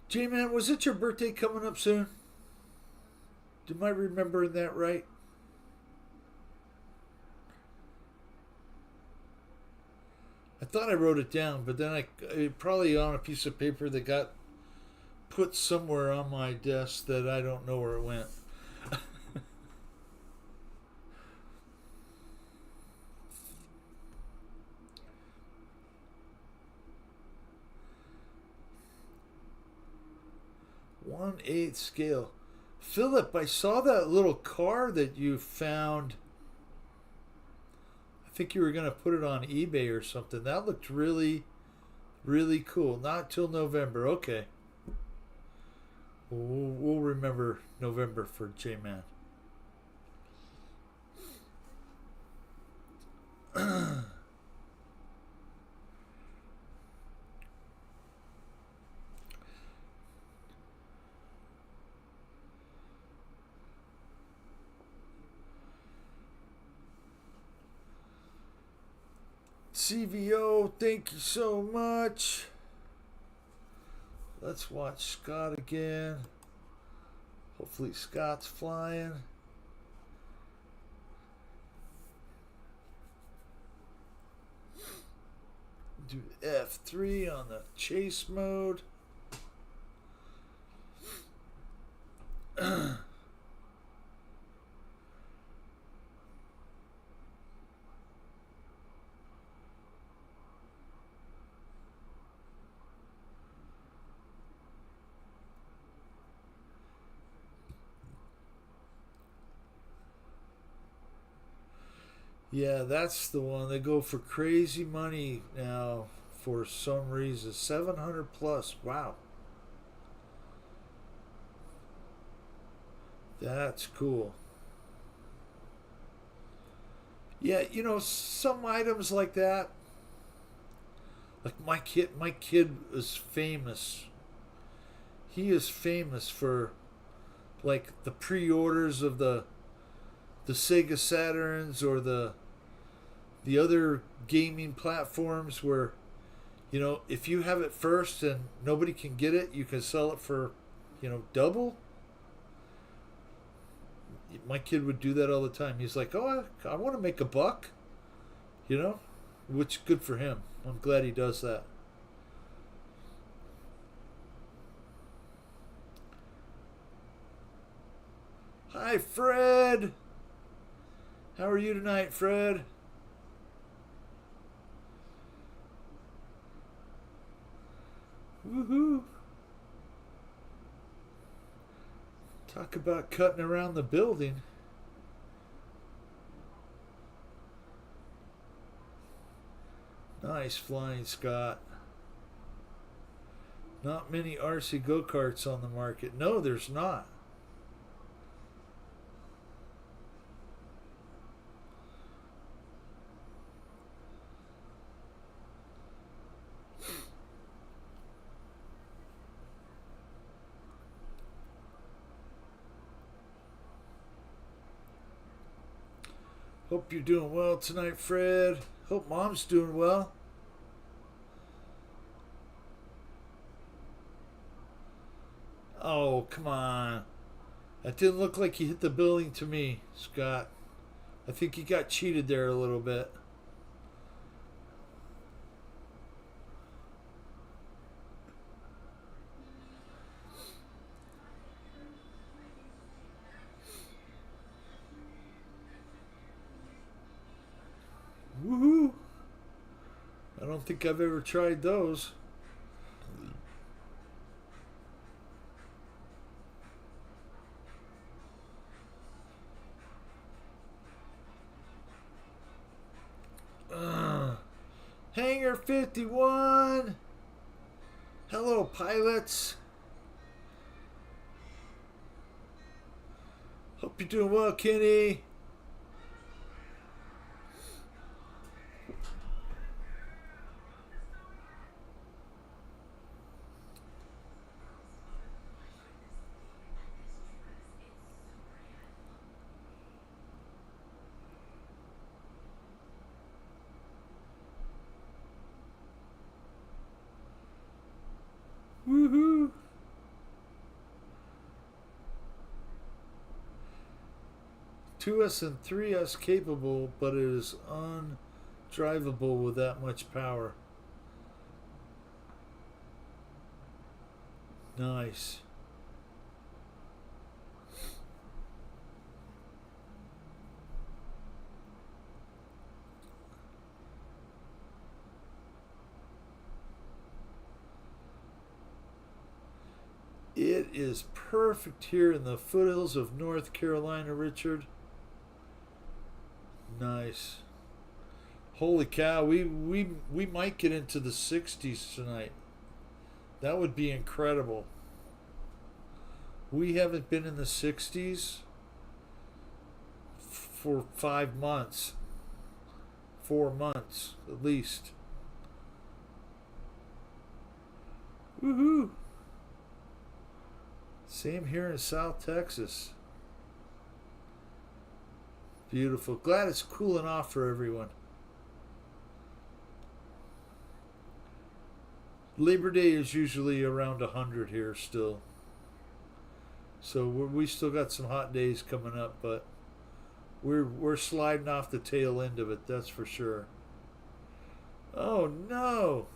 A: J-Man, was it your birthday coming up soon? Am I remembering that right? I thought I wrote it down, but then it probably on a piece of paper that got put somewhere on my desk that I don't know where it went. One-eighth scale. Philip, I saw that little car that you found. I think you were going to put it on eBay or something. That looked really, really cool. Not till November. Okay. We'll remember November for J-Man. CVO, thank you so much. Let's watch Scott again. Hopefully Scott's flying. Do F3 on the chase mode. Yeah, that's the one. They go for crazy money now for some reason. 700 plus. Wow. That's cool. Yeah, you know, some items like that. Like my kid is famous. He is famous for like the pre-orders of the Sega Saturns or the other gaming platforms where, you know, if you have it first and nobody can get it, you can sell it for, you know, double. My kid would do that all the time. He's like, oh, I want to make a buck, you know, which good for him. I'm glad he does that. Hi, Fred. How are you tonight, Fred? Woohoo! Talk about cutting around the building. Nice flying, Scott. Not many RC go-karts on the market. No, there's not. Hope you're doing well tonight, Fred. Hope Mom's doing well. Oh, come on. That didn't look like he hit the building to me, Scott. I think he got cheated there a little bit. Woohoo! I don't think I've ever tried those. Hangar 51! Hello, pilots! Hope you're doing well, Kenny. Woohoo! Two S and 3S capable, but it is undrivable with that much power. Nice. It is perfect here in the foothills of North Carolina, Richard. Nice. Holy cow, we might get into the 60s tonight. That would be incredible. We haven't been in the 60s for 5 months. 4 months at least. Woohoo! Same here in South Texas. Beautiful. Glad it's cooling off for everyone. Labor Day is usually around 100 here still. So we still got some hot days coming up, but we're sliding off the tail end of it, that's for sure. Oh no.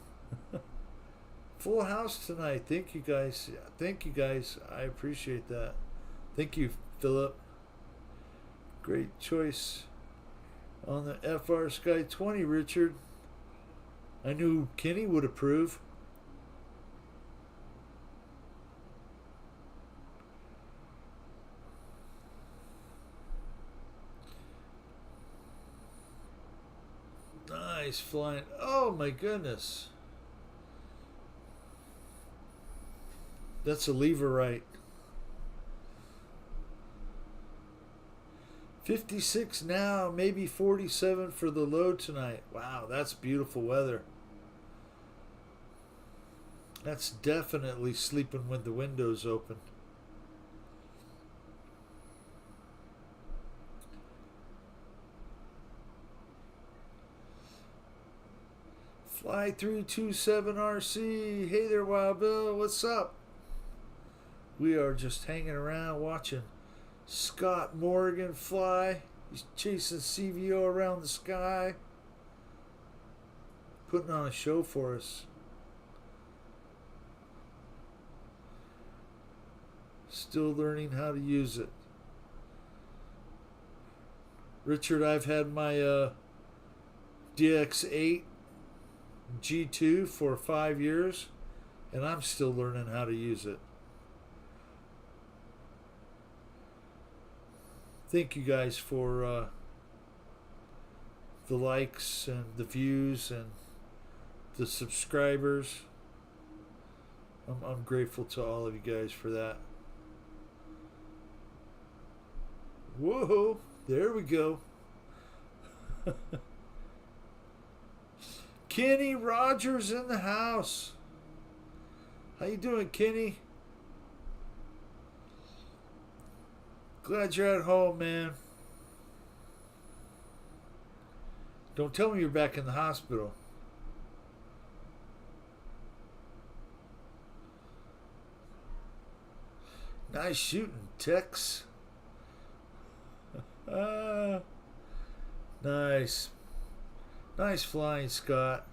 A: Full house tonight. Thank you guys. Thank you guys. I appreciate that. Thank you, Philip. Great choice on the FR Sky 20, Richard. I knew Kenny would approve. Nice flying. Oh my goodness. That's a lever right. 56 now, maybe 47 for the low tonight. Wow, that's beautiful weather. That's definitely sleeping with the windows open. Fly 327 RC. Hey there, Wild Bill. What's up? We are just hanging around watching Scott Morgan fly. He's chasing CVO around the sky. Putting on a show for us. Still learning how to use it. Richard, I've had my DX8 G2 for 5 years, and I'm still learning how to use it. Thank you guys for the likes and the views and the subscribers. I'm grateful to all of you guys for that. Whoa, there we go. Kenny Rogers in the house. How you doing, Kenny? Glad you're at home, man. Don't tell me you're back in the hospital. Nice shooting, Tex. Ah, nice. Nice flying, Scott.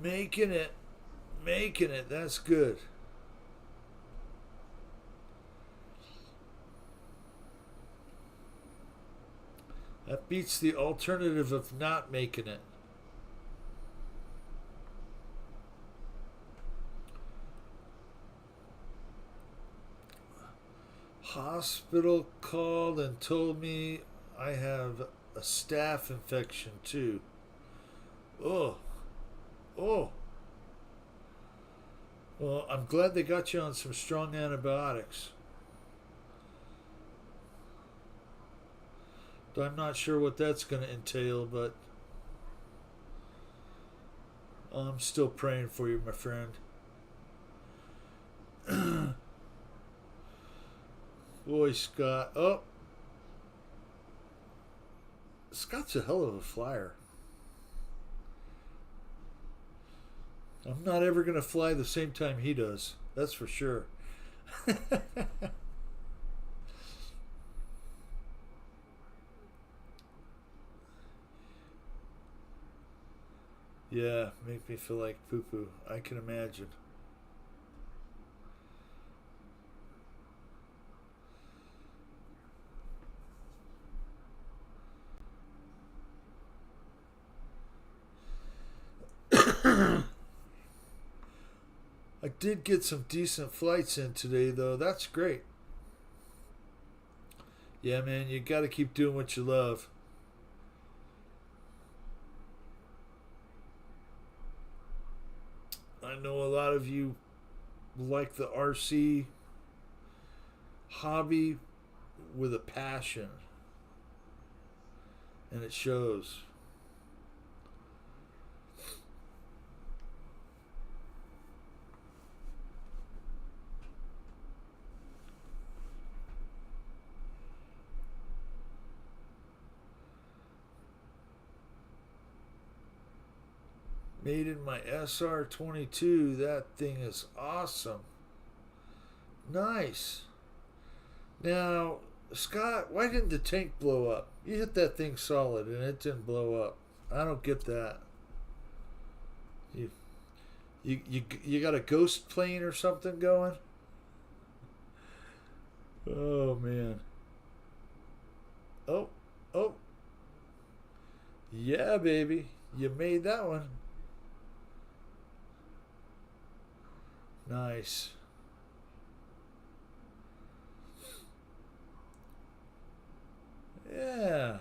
A: Making it. Making it. That's good. That beats the alternative of not making it. Hospital called and told me I have a staph infection too. Oh, oh. Well, I'm glad they got you on some strong antibiotics. I'm not sure what that's going to entail, but I'm still praying for you, my friend. Boy, Scott. Oh, Scott's a hell of a flyer. I'm not ever going to fly the same time he does. That's for sure. Yeah, make me feel like poo poo. I can imagine. I did get some decent flights in today, though. That's great. Yeah, man, you got to keep doing what you love. I know a lot of you like the RC hobby with a passion, and it shows. Made in my SR-22. That thing is awesome. Nice. Now, Scott, why didn't the tank blow up? You hit that thing solid and it didn't blow up. I don't get that. You you got a ghost plane or something going? Oh man. Oh, oh. Yeah, baby. You made that one. Nice. Yeah.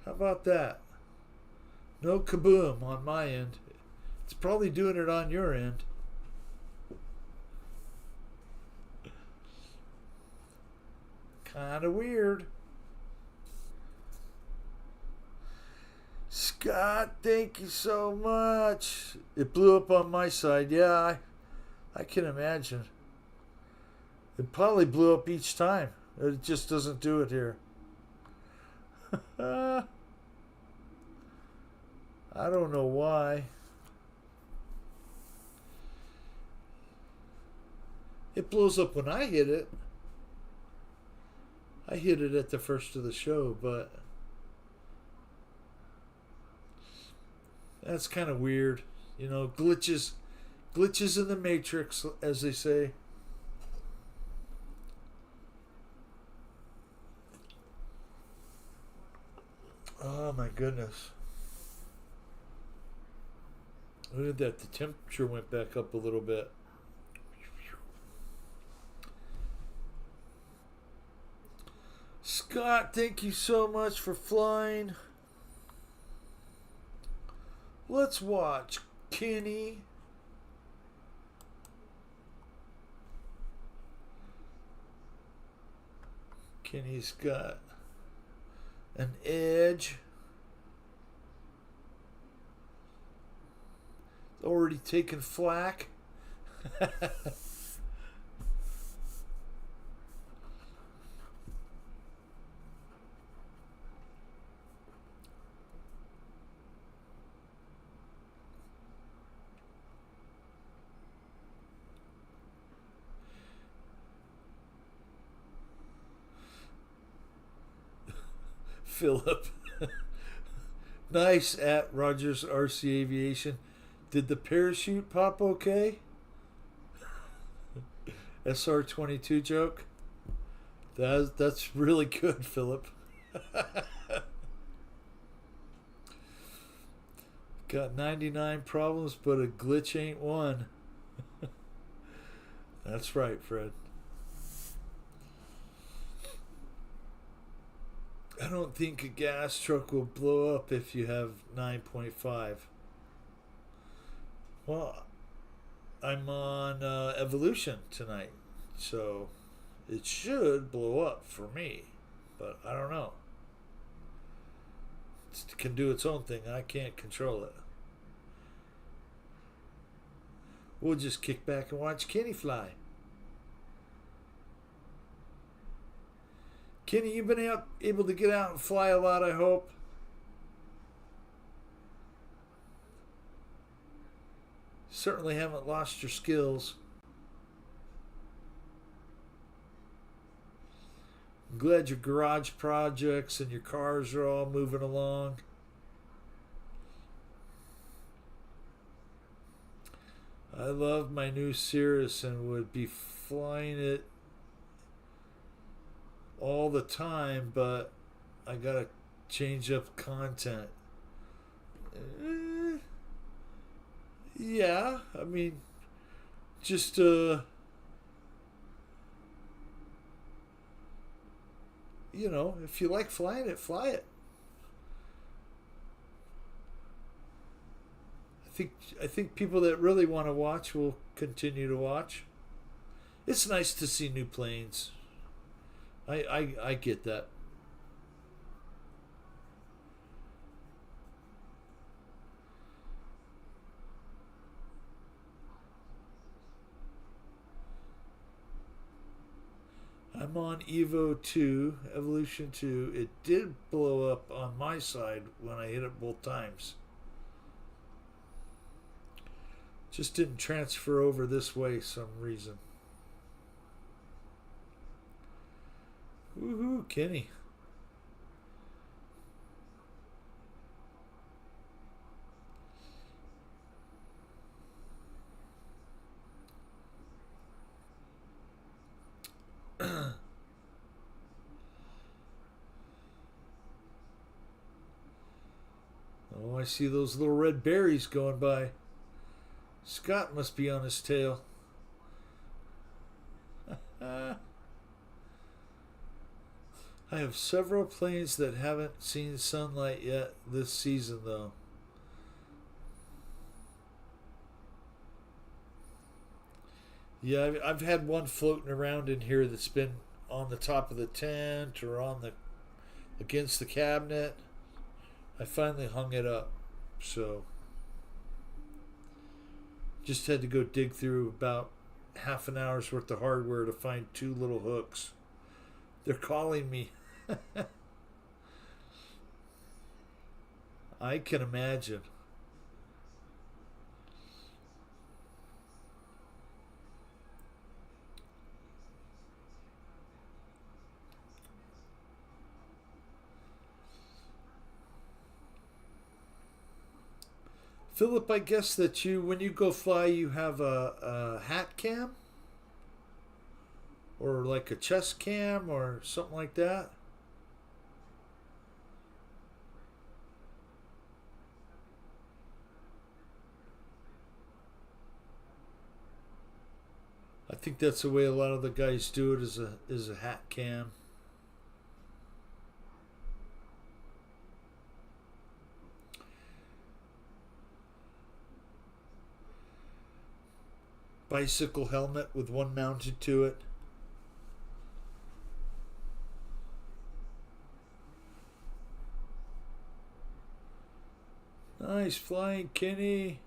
A: How about that? No kaboom on my end. It's probably doing it on your end. Kind of weird. Scott, thank you so much. It blew up on my side. Yeah, I can imagine. It probably blew up each time. It just doesn't do it here. I don't know why. It blows up when I hit it. I hit it at the first of the show, but that's kind of weird. You know, glitches in the matrix, as they say. Oh my goodness. Look at that. The temperature went back up a little bit. Scott, thank you so much for flying. Let's watch Kenny. Kenny's got an edge. already taken flack. Philip. Nice at Rogers RC Aviation. Did the parachute pop okay? SR22 joke. That's really good, Philip. Got 99 problems, but a glitch ain't one. That's right, Fred. I don't think a gas truck will blow up if you have 9.5. Well, I'm on Evolution tonight, so it should blow up for me, but I don't know. It can do its own thing. I can't control it. We'll just kick back and watch Kenny fly. Kenny, you've been able to get out and fly a lot, I hope. Certainly haven't lost your skills. I'm glad your garage projects and your cars are all moving along. I love my new Cirrus and would be flying it all the time, but I gotta change up content. Yeah, I mean, just you know, if you like flying it, fly it. I think people that really want to watch will continue to watch. It's nice to see new planes. I get that. I'm on Evo 2, Evolution 2. It did blow up on my side when I hit it both times. Just didn't transfer over this way some reason. Woohoo, Kenny. Oh, I see those little red berries going by. Scott must be on his tail. I have several planes that haven't seen sunlight yet this season, though. Yeah, I've had one floating around in here that's been on the top of the tent or on the against the cabinet. I finally hung it up, so just had to go dig through about half an hour's worth of hardware to find two little hooks. They're calling me. I can imagine. Philip, I guess that when you go fly, you have a hat cam? Or like a chest cam or something like that? I think that's the way a lot of the guys do it, is a hat cam. Bicycle helmet with one mounted to it. Nice flying, Kenny.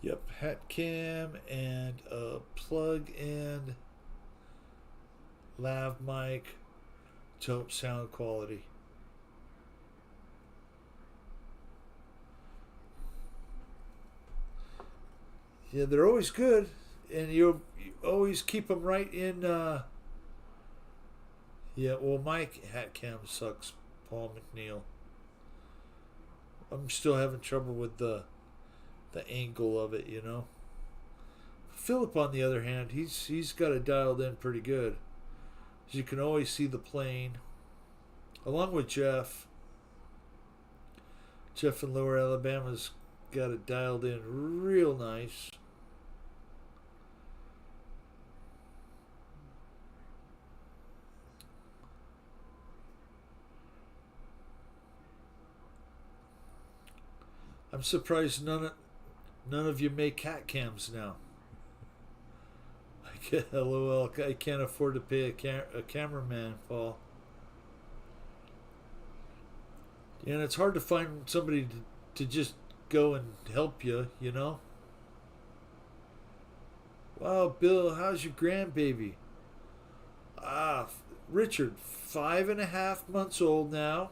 A: Yep, hat cam and a plug-in lav mic, top sound quality. Yeah, they're always good, and you always keep them right in. Yeah, well, my hat cam sucks, Paul McNeil. I'm still having trouble with the angle of it, you know. Philip, on the other hand, he's got it dialed in pretty good. You can always see the plane, along with Jeff. Jeff in Lower Alabama's got it dialed in real nice. I'm surprised none of you make cat cams now. LOL, I can't afford to pay a cameraman, Paul. Yeah, and it's hard to find somebody to just go and help you, you know? Wow, Bill, how's your grandbaby? Ah, Richard, 5.5 months old now,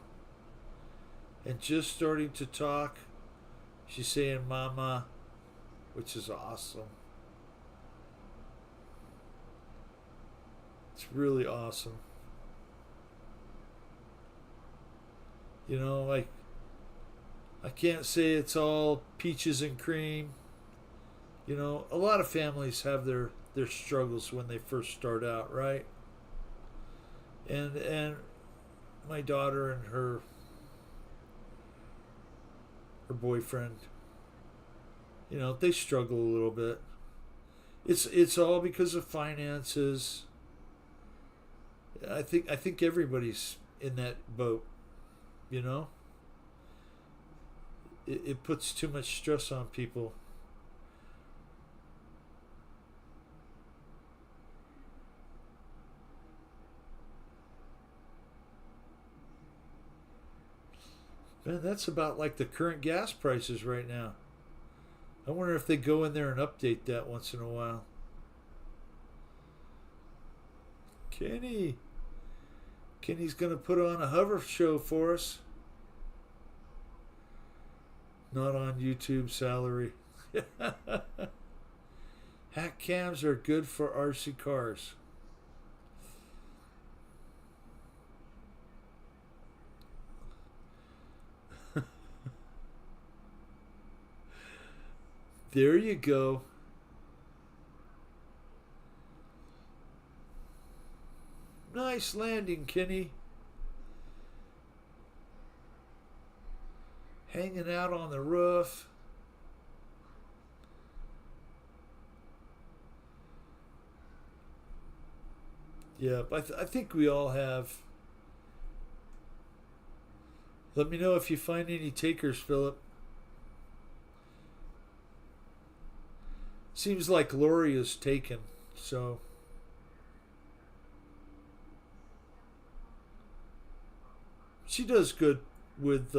A: and just starting to talk. She's saying mama, which is awesome. It's really awesome. You know, like, I can't say it's all peaches and cream. You know, a lot of families have their struggles when they first start out, right? And my daughter and her boyfriend, you know, they struggle a little bit. It's all because of finances. I think everybody's in that boat, you know. It puts too much stress on people. Man, that's about like the current gas prices right now. I wonder if they go in there and update that once in a while. Kenny. Kenny's going to put on a hover show for us. Not on YouTube salary. Hat cams are good for RC cars. There you go. Nice landing, Kenny. Hanging out on the roof. Yeah, I think we all have. Let me know if you find any takers, Philip. Seems like Lori is taken, so. She does good with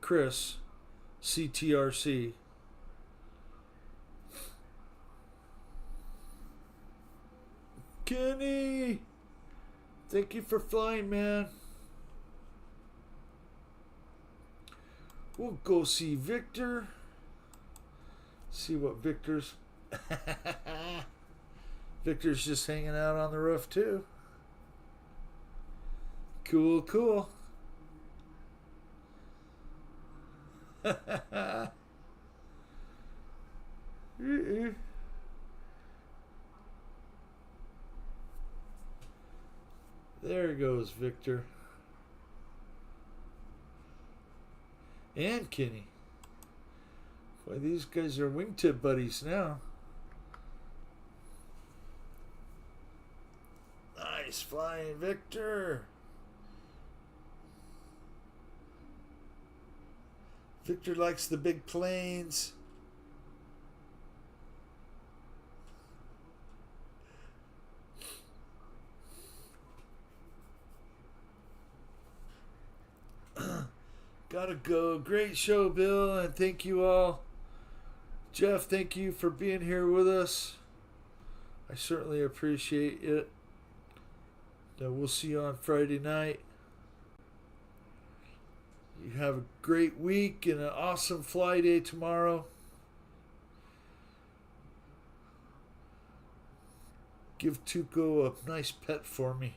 A: Chris, CTRC. Kenny! Thank you for flying, man. We'll go see Victor. See what Victor's. Victor's just hanging out on the roof, too. Cool, cool. There goes Victor. And Kenny. Boy, these guys are wingtip buddies now. Nice flying, Victor. Victor likes the big planes. Gotta go. Great show, Bill, and thank you all Jeff, thank you for being here with us. I certainly appreciate it. We'll see you on Friday night. You have a great week and an awesome fly day tomorrow. Give Tuco a nice pet for me.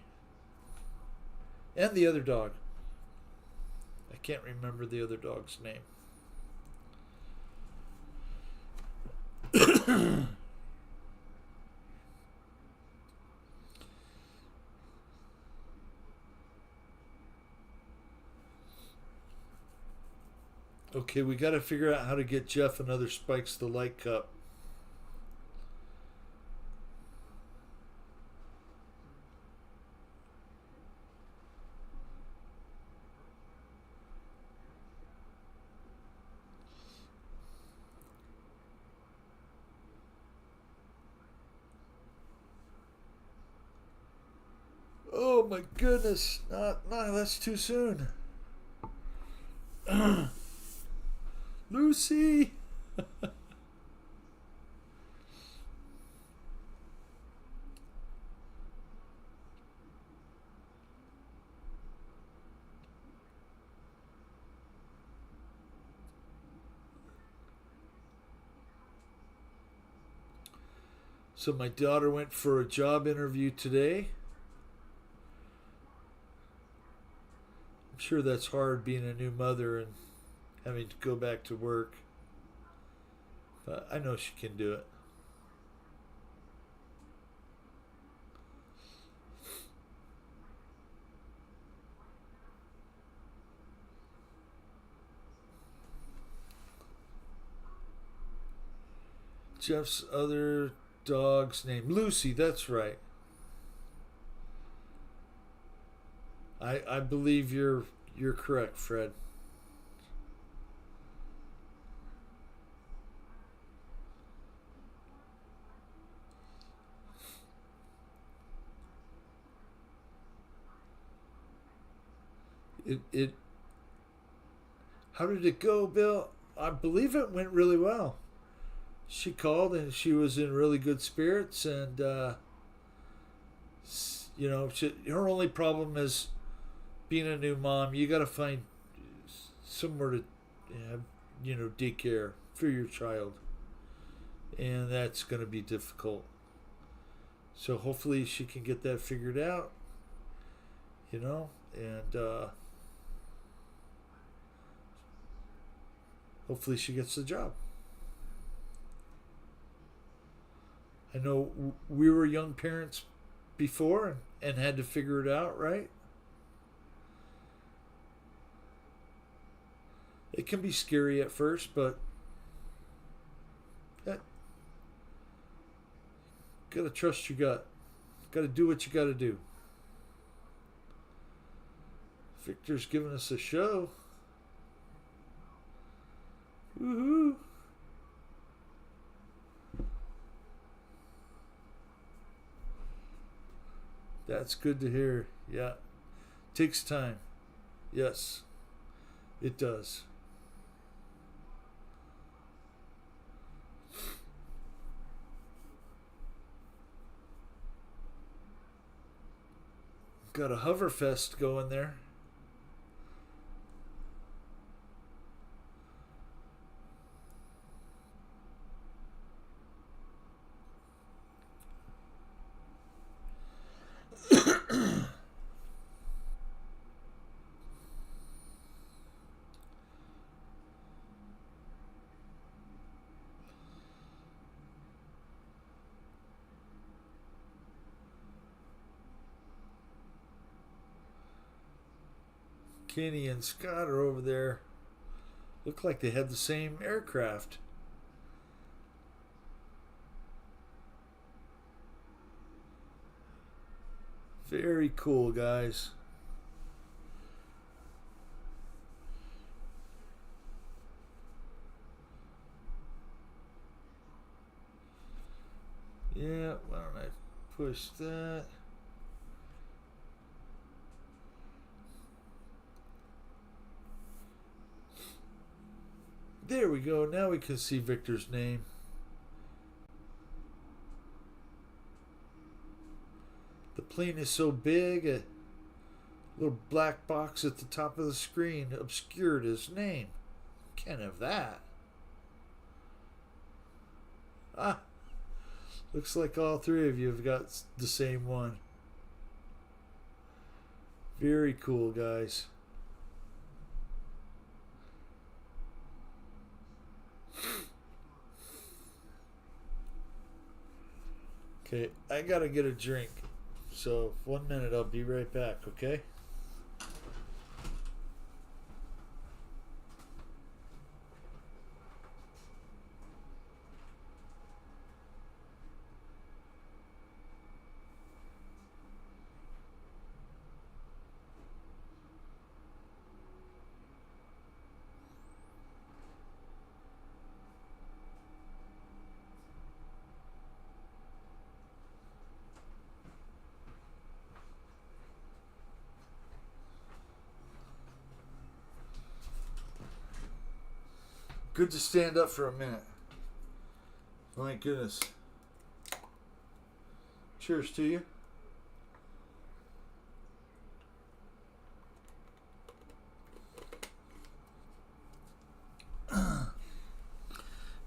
A: And the other dog. I can't remember the other dog's name. Okay, we got to figure out how to get Jeff another Spikes the Light cup. Oh my goodness, that's too soon. Lucy! So my daughter went for a job interview today. I'm sure that's hard being a new mother and having to go back to work. But I know she can do it. Jeff's other dog's name, Lucy, that's right. I believe you're correct, Fred. It how did it go, Bill? I believe it went really well. She called and she was in really good spirits, and her only problem is being a new mom. You got to find somewhere to daycare for your child, and that's going to be difficult. So hopefully she can get that figured out, and hopefully she gets the job. I know we were young parents before and had to figure it out, right? It can be scary at first, but gotta trust your gut. Gotta do what you gotta do. Victor's giving us a show. Woohoo! That's good to hear. Yeah. Takes time. Yes. It does. Got a Hoverfest going there. Kenny and Scott are over there. Look like they had the same aircraft. Very cool, guys. Yeah, why don't I push that? There we go. Now we can see Victor's name. The plane is so big, a little black box at the top of the screen obscured his name. Can't have that. Ah, looks like all three of you have got the same one. Very cool, guys. Okay, I gotta get a drink. So, 1 minute, I'll be right back, okay? Good to stand up for a minute. My goodness. Cheers to you.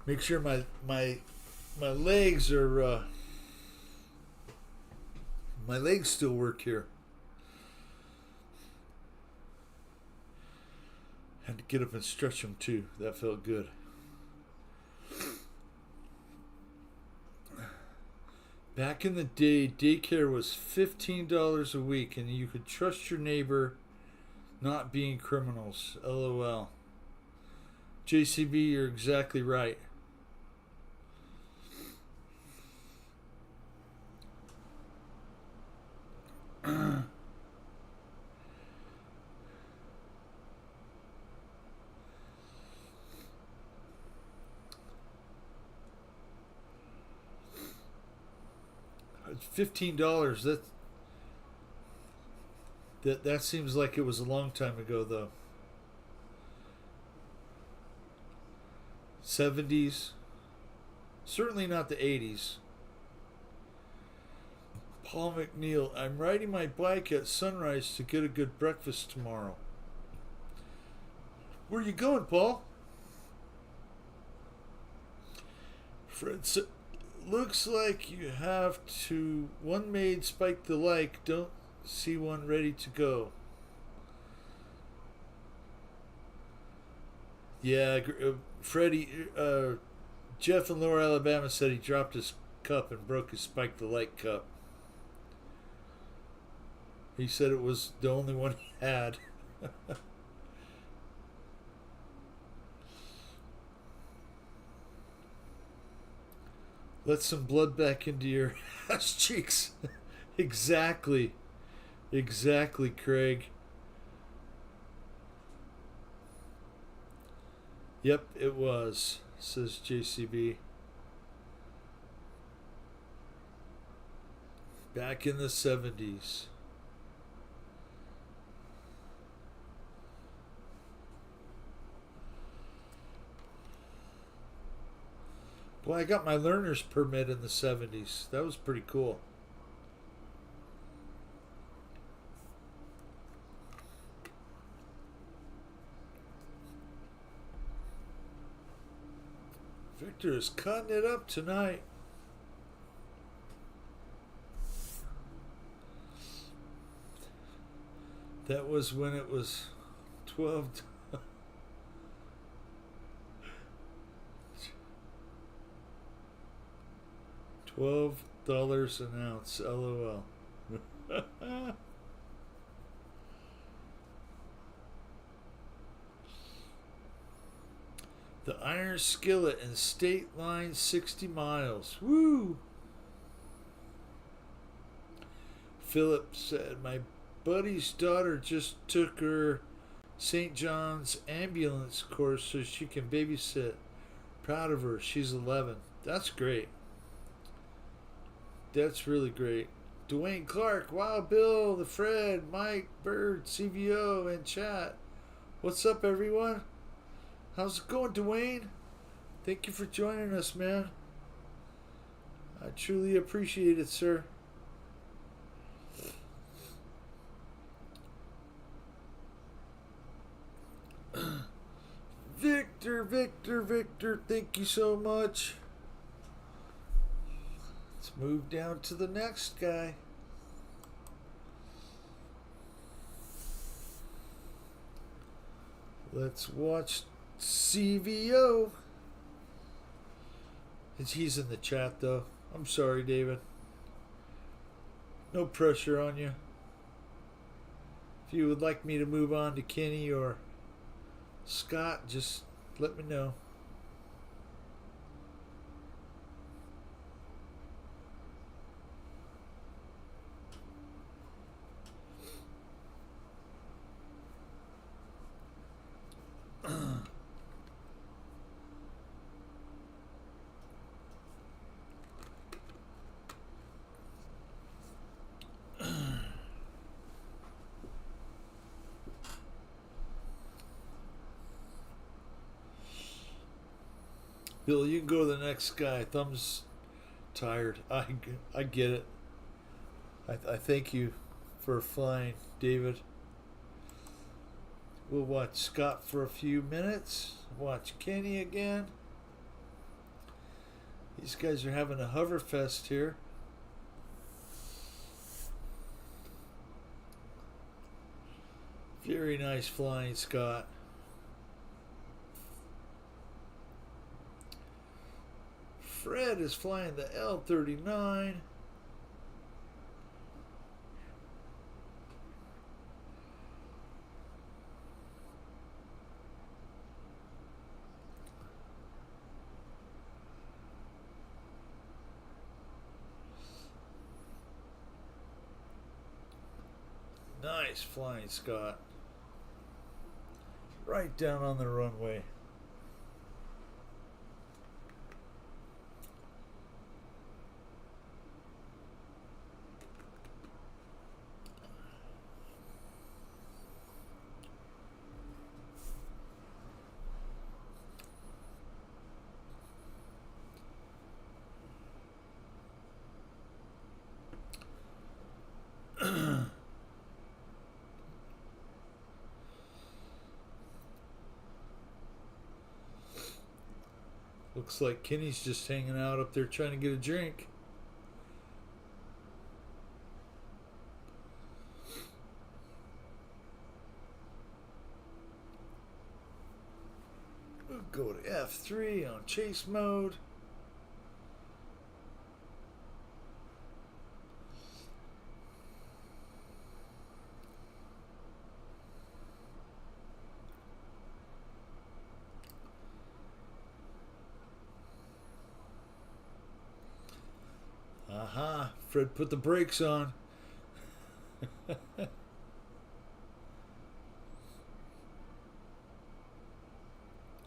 A: Make sure my legs are my legs still work here. Had to get up and stretch them too. That felt good. Back in the day, daycare was $15 a week, and you could trust your neighbor not being criminals. LOL. JCB, you're exactly right. $15. That seems like it was a long time ago, though. 70s, certainly not the 80s. Paul McNeil, I'm riding my bike at sunrise to get a good breakfast tomorrow. Where are you going, Paul? Fred, looks like you have to. One maid spike the like. Don't see one ready to go. Yeah, Freddie, Jeff in Lower Alabama said he dropped his cup and broke his spike the like cup. He said it was the only one he had. Let some blood back into your ass cheeks. Exactly. Exactly, Craig. Yep, it was, says JCB. Back in the 70s. Well, I got my learner's permit in the 70s. That was pretty cool. Victor is cutting it up tonight. That was when it was 12. $12 an ounce. LOL. The Iron Skillet and State Line 60 miles. Woo! Philip said, my buddy's daughter just took her St. John's ambulance course so she can babysit. Proud of her. She's 11. That's great. That's really great. Dwayne Clark, Wild Bill, the Fred, Mike, Bird, CVO, and chat. What's up, everyone? How's it going, Dwayne? Thank you for joining us, man. I truly appreciate it, sir. Victor, thank you so much. Let's move down to the next guy. Let's watch CVO. He's in the chat, though. I'm sorry, David. No pressure on you. If you would like me to move on to Kenny or Scott, just let me know. Bill, you can go to the next guy. Thumb's tired. I get it. I thank you for flying, David. We'll watch Scott for a few minutes. Watch Kenny again. These guys are having a hoverfest here. Very nice flying, Scott. Fred is flying the L-39. Nice flying, Scott. Right down on the runway. Looks like Kenny's just hanging out up there trying to get a drink. We'll go to F3 on chase mode. Aha, Fred put the brakes on.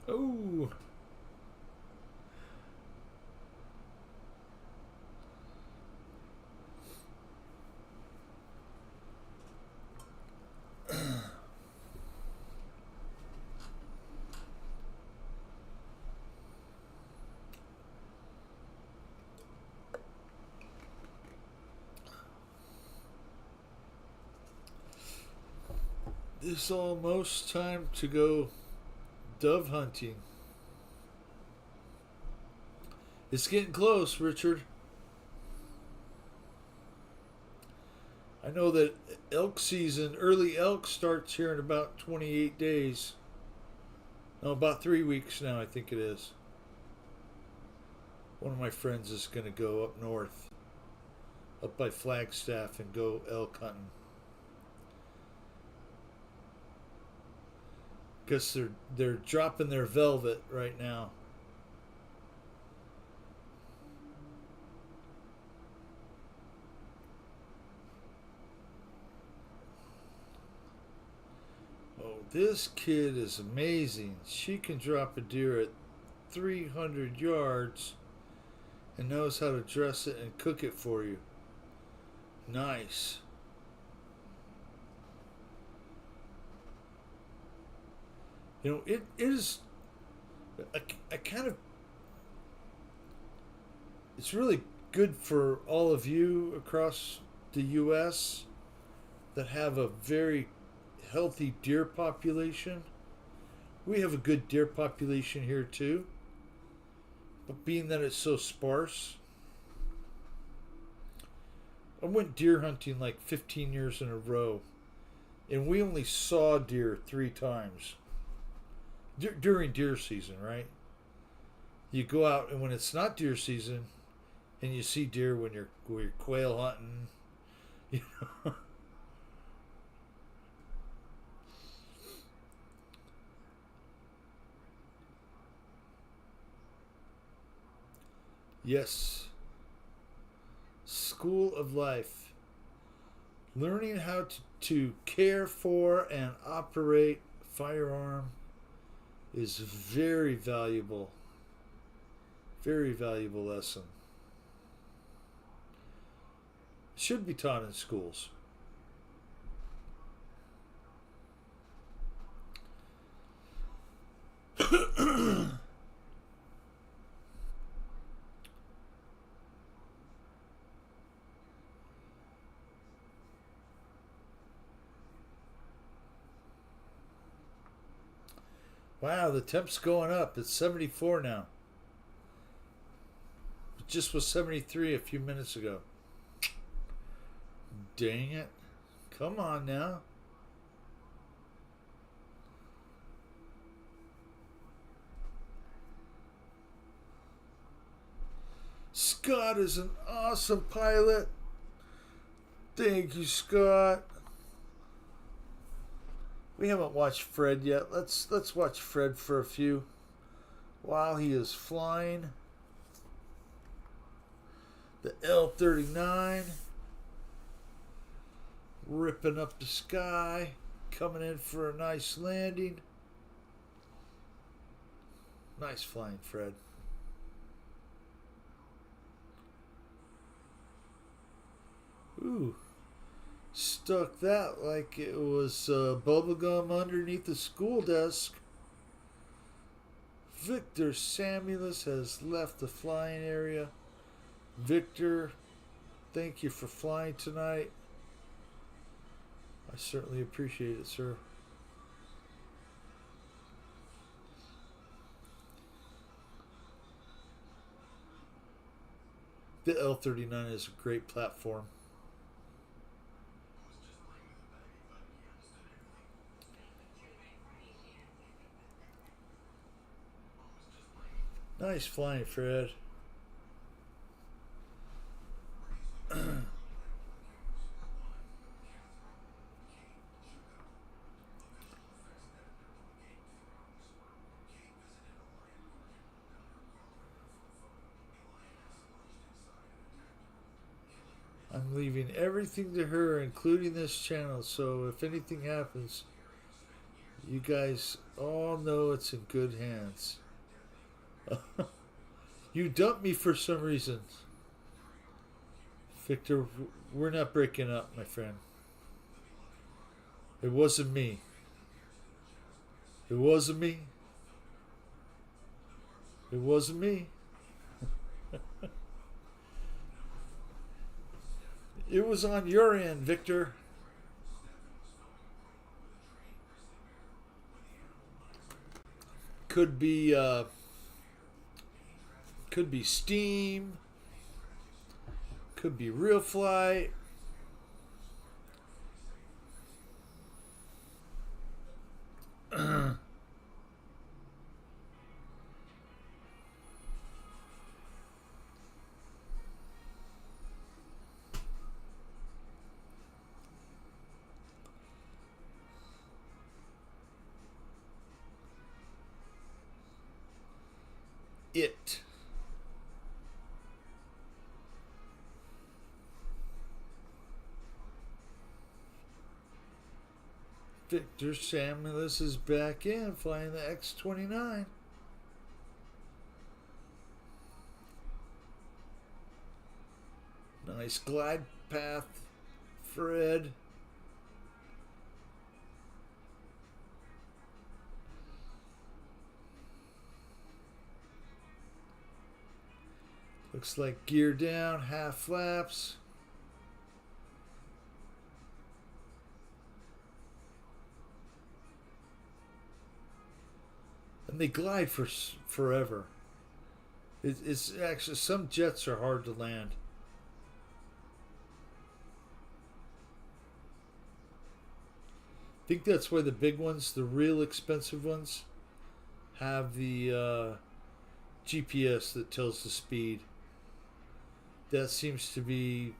A: Oh. It's almost time to go dove hunting. It's getting close, Richard. I know that elk season, early elk, starts here in about 28 days. No, about 3 weeks now, I think it is. One of my friends is going to go up north, up by Flagstaff, and go elk hunting. Because they're dropping their velvet right now. Oh, this kid is amazing. She can drop a deer at 300 yards and knows how to dress it and cook it for you. Nice. You know, it is I kind of, it's really good for all of you across the U.S. that have a very healthy deer population. We have a good deer population here too, but being that it's so sparse, I went deer hunting like 15 years in a row, and we only saw deer 3 times during deer season, right? You go out, and when it's not deer season, and you see deer when you're quail hunting, you know. Yes, school of life. Learning how to care for and operate a firearm is very valuable. Very valuable lesson. Should be taught in schools. Wow, the temp's going up. It's 74 now. It just was 73 a few minutes ago. Dang it. Come on now. Scott is an awesome pilot. Thank you, Scott. We haven't watched Fred yet. Let's watch Fred for a few while he is flying. The L-39 ripping up the sky, coming in for a nice landing. Nice flying, Fred. Ooh, stuck that like it was bubblegum underneath the school desk. Victor Samulus has left the flying area. Victor, thank you for flying tonight. I certainly appreciate it, sir. The L-39 is a great platform. Nice flying, Fred. I'm leaving everything to her, including this channel, so if anything happens, you guys all know it's in good hands. You dumped me for some reason. Victor, we're not breaking up, my friend. It wasn't me. It wasn't me. It wasn't me. It was on your end, Victor. Could be Steam. Could be Real Flight. It. Victor Samulus is back in, flying the X-29. Nice glide path, Fred. Looks like gear down, half flaps. And they glide for forever. It's actually, some jets are hard to land. I think that's why the big ones, the real expensive ones, have the GPS that tells the speed. That seems to be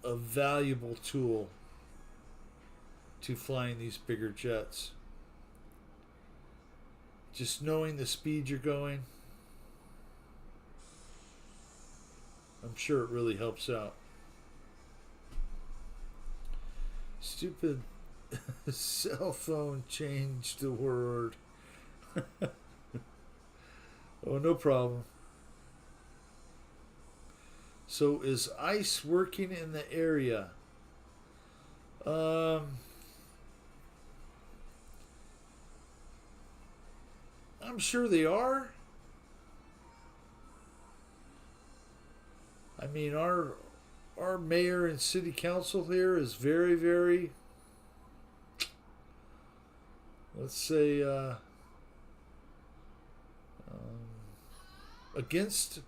A: a valuable tool to flying these bigger jets. Just knowing the speed you're going, I'm sure it really helps out. Stupid cell phone changed the word. Oh, no problem. So is ICE working in the area? I'm sure they are. I mean, our mayor and city council here is very, very, let's say, against,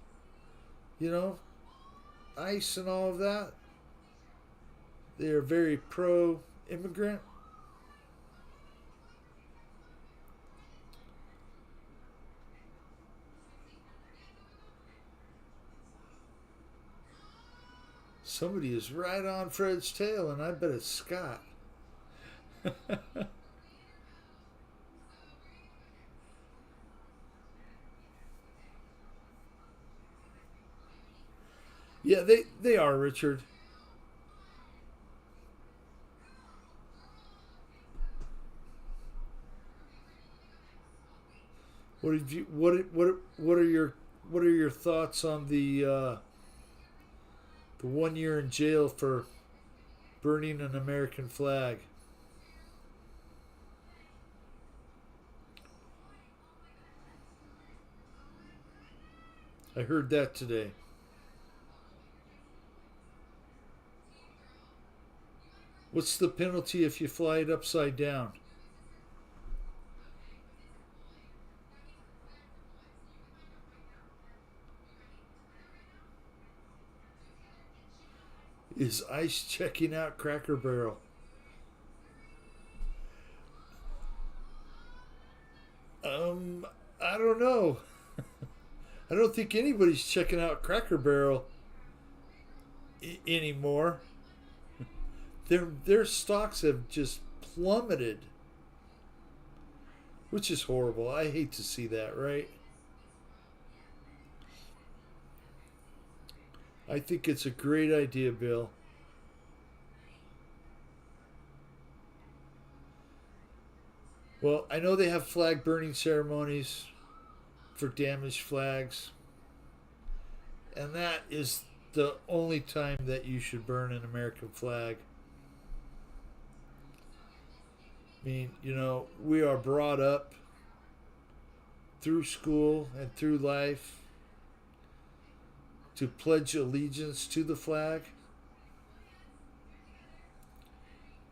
A: ICE and all of that. They are very pro-immigrant. Somebody is right on Fred's tail, and I bet it's Scott. Yeah, they are, Richard. What did you what are your thoughts on the 1 year in jail for burning an American flag? I heard that today. What's the penalty if you fly it upside down? Is ICE checking out Cracker Barrel? I don't know. I don't think anybody's checking out Cracker Barrel anymore. Their stocks have just plummeted, which is horrible. I hate to see that, right? I think it's a great idea, Bill. Well, I know they have flag burning ceremonies for damaged flags, and that is the only time that you should burn an American flag. I mean, we are brought up through school and through life to pledge allegiance to the flag.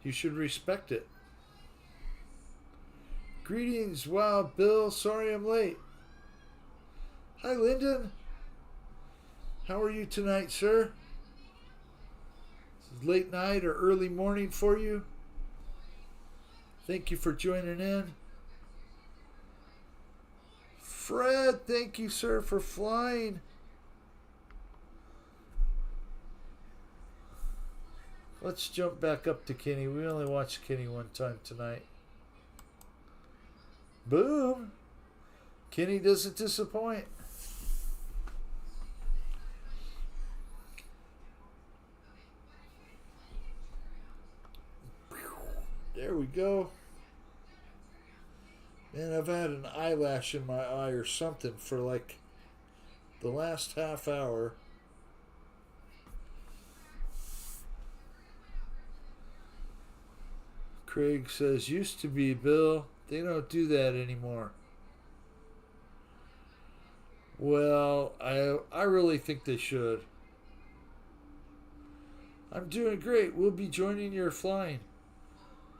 A: You should respect it. Greetings. Wow, Bill, sorry I'm late. Hi, Lyndon. How are you tonight, sir? This is late night or early morning for you. Thank you for joining in. Fred, thank you, sir, for flying. Let's jump back up to Kenny. We only watched Kenny one time tonight. Boom. Kenny doesn't disappoint. There we go. Man, I've had an eyelash in my eye or something for like the last half hour. Craig says, used to be, Bill. They don't do that anymore. Well, I really think they should. I'm doing great. We'll be joining your flying.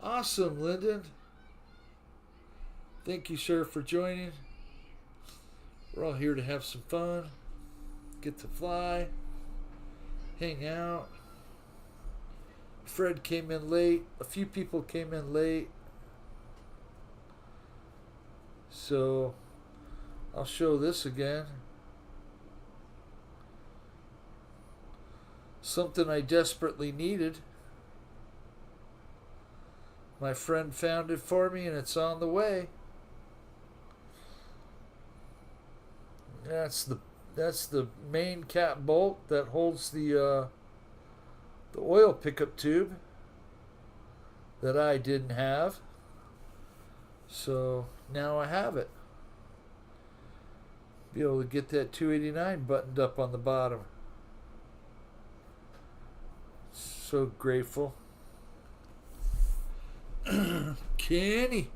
A: Awesome, Lyndon. Thank you, sir, for joining. We're all here to have some fun, get to fly, hang out. Fred came in late. A few people came in late. So I'll show this again. Something I desperately needed. My friend found it for me and it's on the way. That's the main cap bolt that holds the oil pickup tube that I didn't have. So now I have it. Be able to get that 289 buttoned up on the bottom. So grateful. Kenny.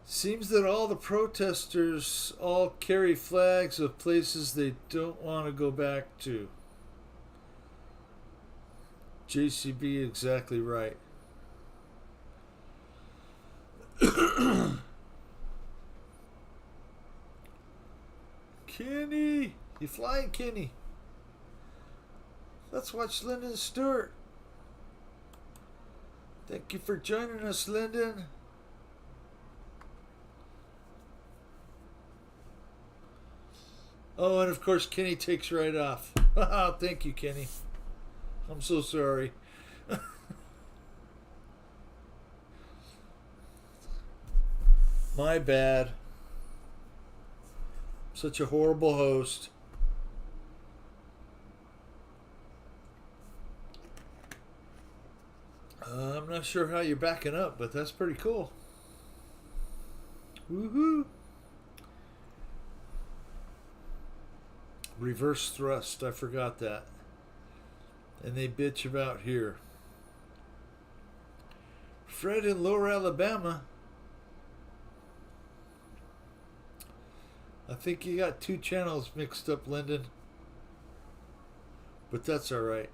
A: Seems that all the protesters all carry flags of places they don't want to go back to. JCB exactly right. Kenny! You flying, Kenny? Let's watch Lyndon Stewart. Thank you for joining us, Lyndon. Oh, and of course, Kenny takes right off. Thank you, Kenny. I'm so sorry. My bad. Such a horrible host. I'm not sure how you're backing up, but that's pretty cool. Woohoo! Reverse thrust, I forgot that. And they bitch about here. Fred in Lower Alabama. I think you got two channels mixed up, Lyndon. But that's alright.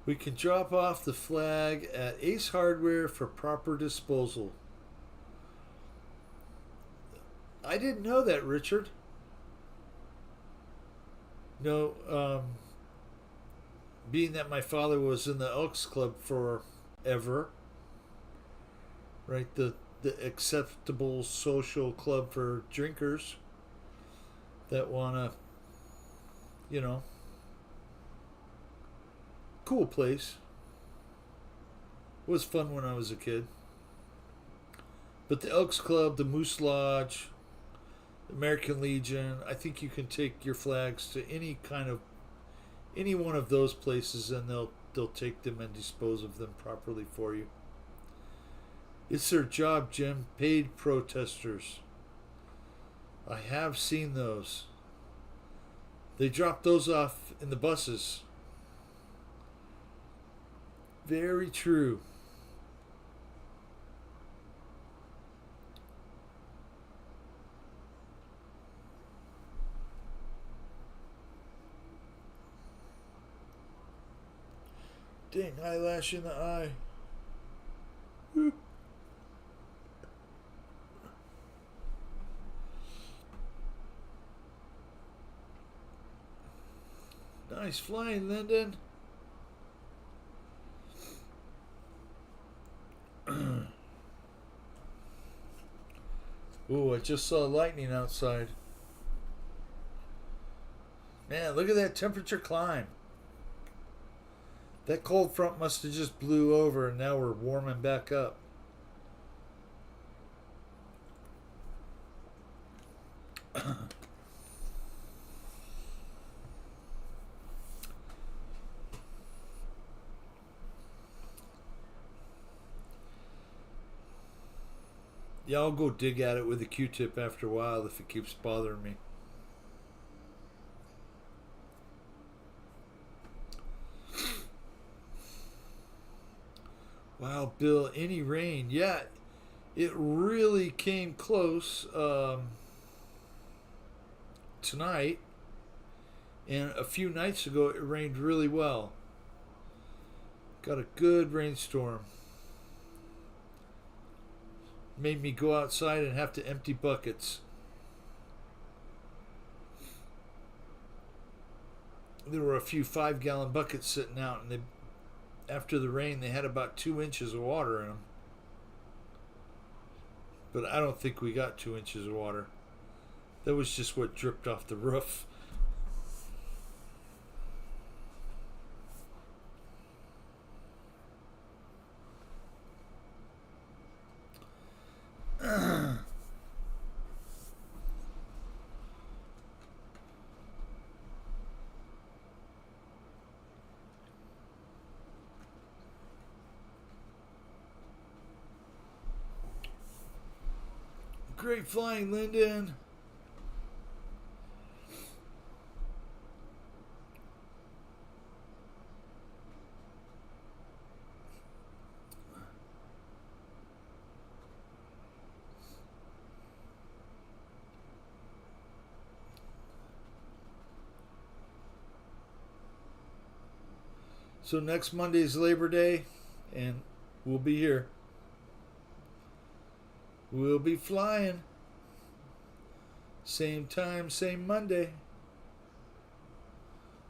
A: We can drop off the flag at Ace Hardware for proper disposal. I didn't know that, Richard. No, being that my father was in the Elks Club forever, right? The acceptable social club for drinkers that wanna, you know, cool place. It was fun when I was a kid. But the Elks Club, the Moose Lodge, American Legion, I think you can take your flags to any one of those places and they'll take them and dispose of them properly for you. It's their job, Jim. Paid protesters. I have seen those. They drop those off in the buses. Very true. Dang, eyelash in the eye. Woo. Nice flying, Lyndon. Ooh, I just saw lightning outside. Man, look at that temperature climb. That cold front must have just blew over and now we're warming back up. Yeah, I'll go dig at it with a Q-tip after a while if it keeps bothering me. Wow, Bill, any rain? Yeah, it really came close tonight, and a few nights ago it rained really well. Got a good rainstorm. Made me go outside and have to empty buckets. There were a few 5-gallon buckets sitting out, and after the rain, they had about 2 inches of water in them. But I don't think we got 2 inches of water. That was just what dripped off the roof. Great flying, Lyndon. So next Monday is Labor Day, and we'll be here. We'll be flying. Same time, same Monday.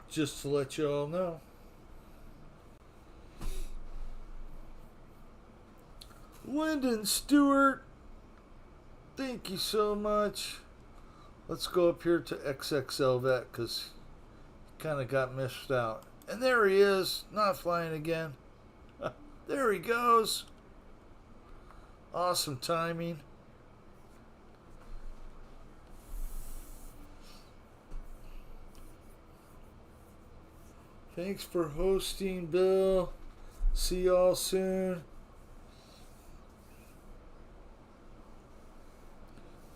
A: Just to let you all know. Lyndon Stewart, thank you so much. Let's go up here to XXL Vet because he kind of got missed out. And there he is, not flying again. There he goes. Awesome timing. Thanks for hosting, Bill. See y'all soon.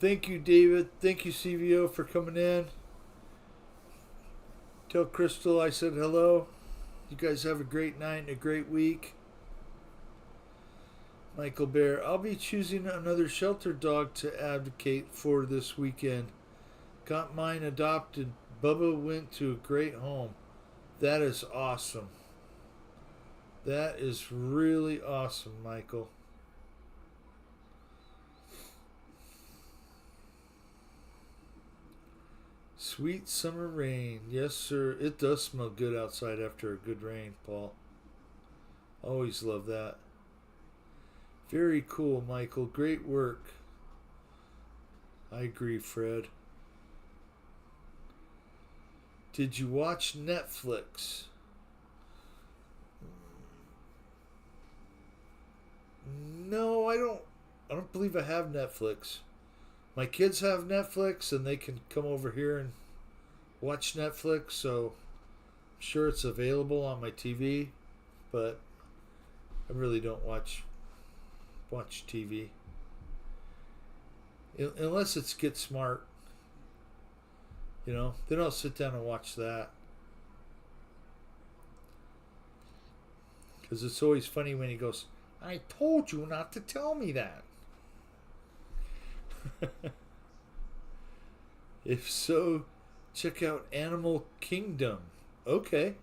A: Thank you, David. Thank you, CVO, for coming in. Tell Crystal I said hello. You guys have a great night and a great week. Michael Bear, I'll be choosing another shelter dog to advocate for this weekend. Got mine adopted. Bubba went to a great home. That is awesome. That is really awesome, Michael. Sweet summer rain. Yes, sir. It does smell good outside after a good rain, Paul. Always love that. Very cool, Michael. Great work. I agree, Fred. Did you watch Netflix? No, I don't. I don't believe I have Netflix. My kids have Netflix and they can come over here and watch Netflix, so I'm sure it's available on my TV, but I really don't watch TV. Unless it's Get Smart. You know, then I'll sit down and watch that. Because it's always funny when he goes, I told you not to tell me that. If so, check out Animal Kingdom. Okay.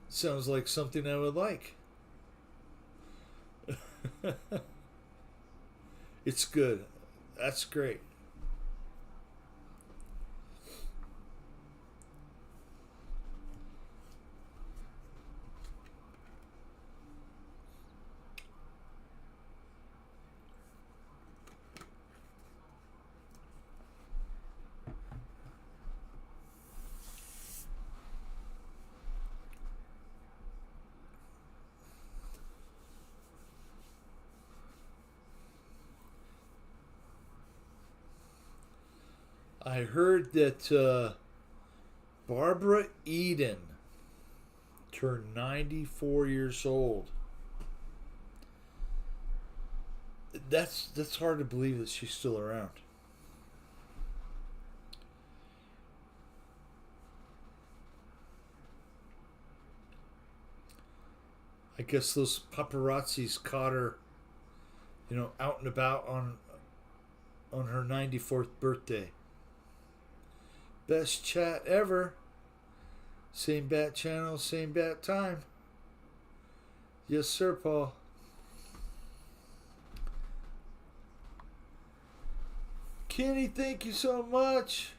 A: Sounds like something I would like. It's good. That's great. I heard that Barbara Eden turned 94 years old. That's hard to believe that she's still around. I guess those paparazzis caught her, out and about on her 94th birthday. Best chat ever. Same bat channel, same bat time. Yes, sir, Paul. Kenny, thank you so much.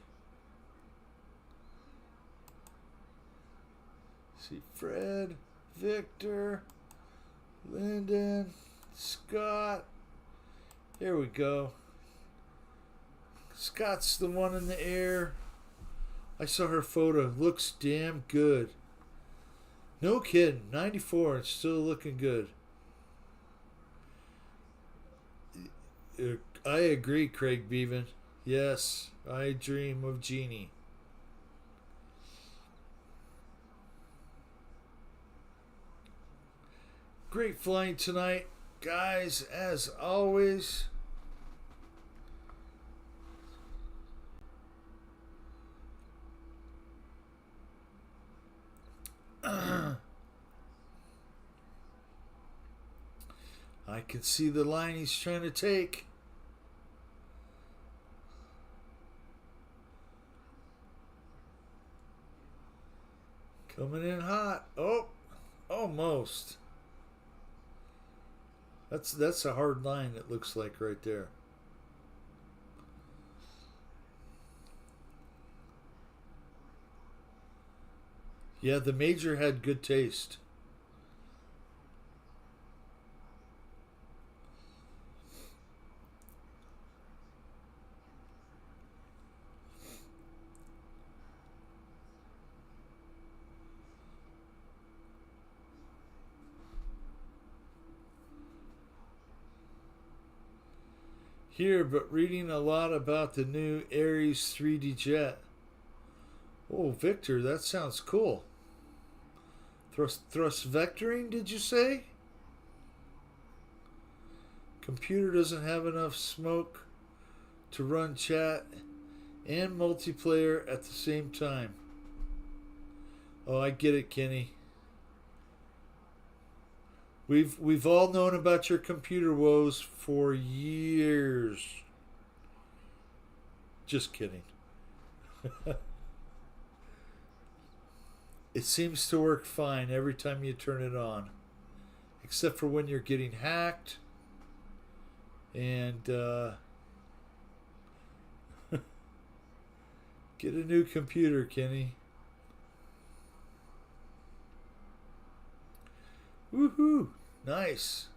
A: See, Fred, Victor, Lyndon, Scott. Here we go. Scott's the one in the air. I saw her photo. Looks damn good. No kidding. 94 and still looking good. I agree, Craig Bevan. Yes, I dream of Jeannie. Great flying tonight, guys, as always. I can see the line he's trying to take. Coming in hot. Oh, almost. That's a hard line, it looks like, right there. Yeah, the Major had good taste. Here, but reading a lot about the new Ares 3D jet. Oh, Victor, that sounds cool. Thrust vectoring, did you say? Computer doesn't have enough smoke to run chat and multiplayer at the same time. Oh, I get it, Kenny. We've all known about your computer woes for years. Just kidding. It seems to work fine every time you turn it on, except for when you're getting hacked and get a new computer, Kenny. Woohoo! Nice.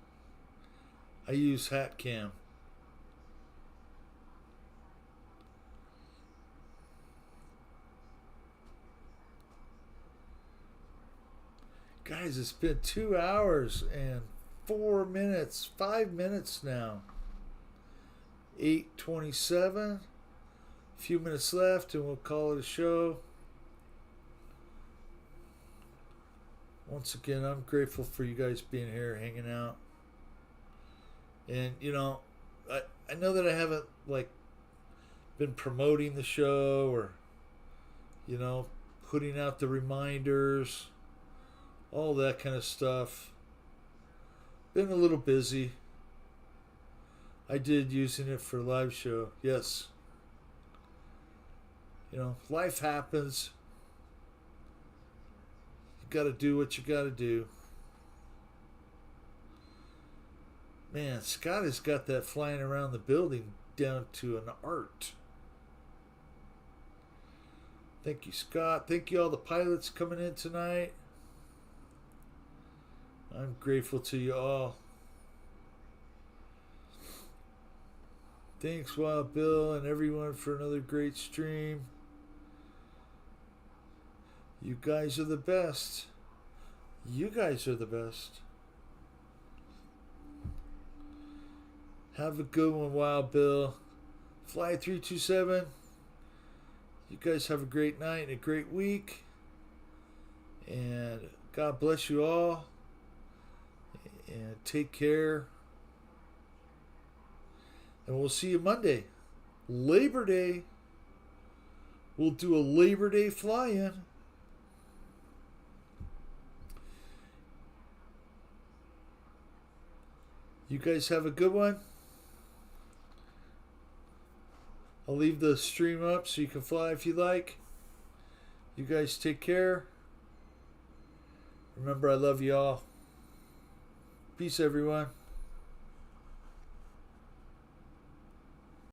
A: I use HatCam. Guys, it's been 2 hours and 4 minutes, 5 minutes now. 8:27. A few minutes left and we'll call it a show. Once again, I'm grateful for you guys being here, hanging out. And, I know that I haven't, been promoting the show or, putting out the reminders, all that kind of stuff. Been a little busy. I did using it for live show, yes. Life happens. Got to do what you got to do. Man, Scott has got that flying around the building down to an art. Thank you, Scott. Thank you, all the pilots coming in tonight. I'm grateful to you all. Thanks, Wild Bill, and everyone for another great stream. You guys are the best. You guys are the best. Have a good one, Wild Bill. Fly 327. You guys have a great night and a great week. And God bless you all. And take care. And we'll see you Monday. Labor Day. We'll do a Labor Day fly-in. You guys have a good one. I'll leave the stream up so you can fly if you like. You guys take care. Remember, I love you all. Peace, everyone.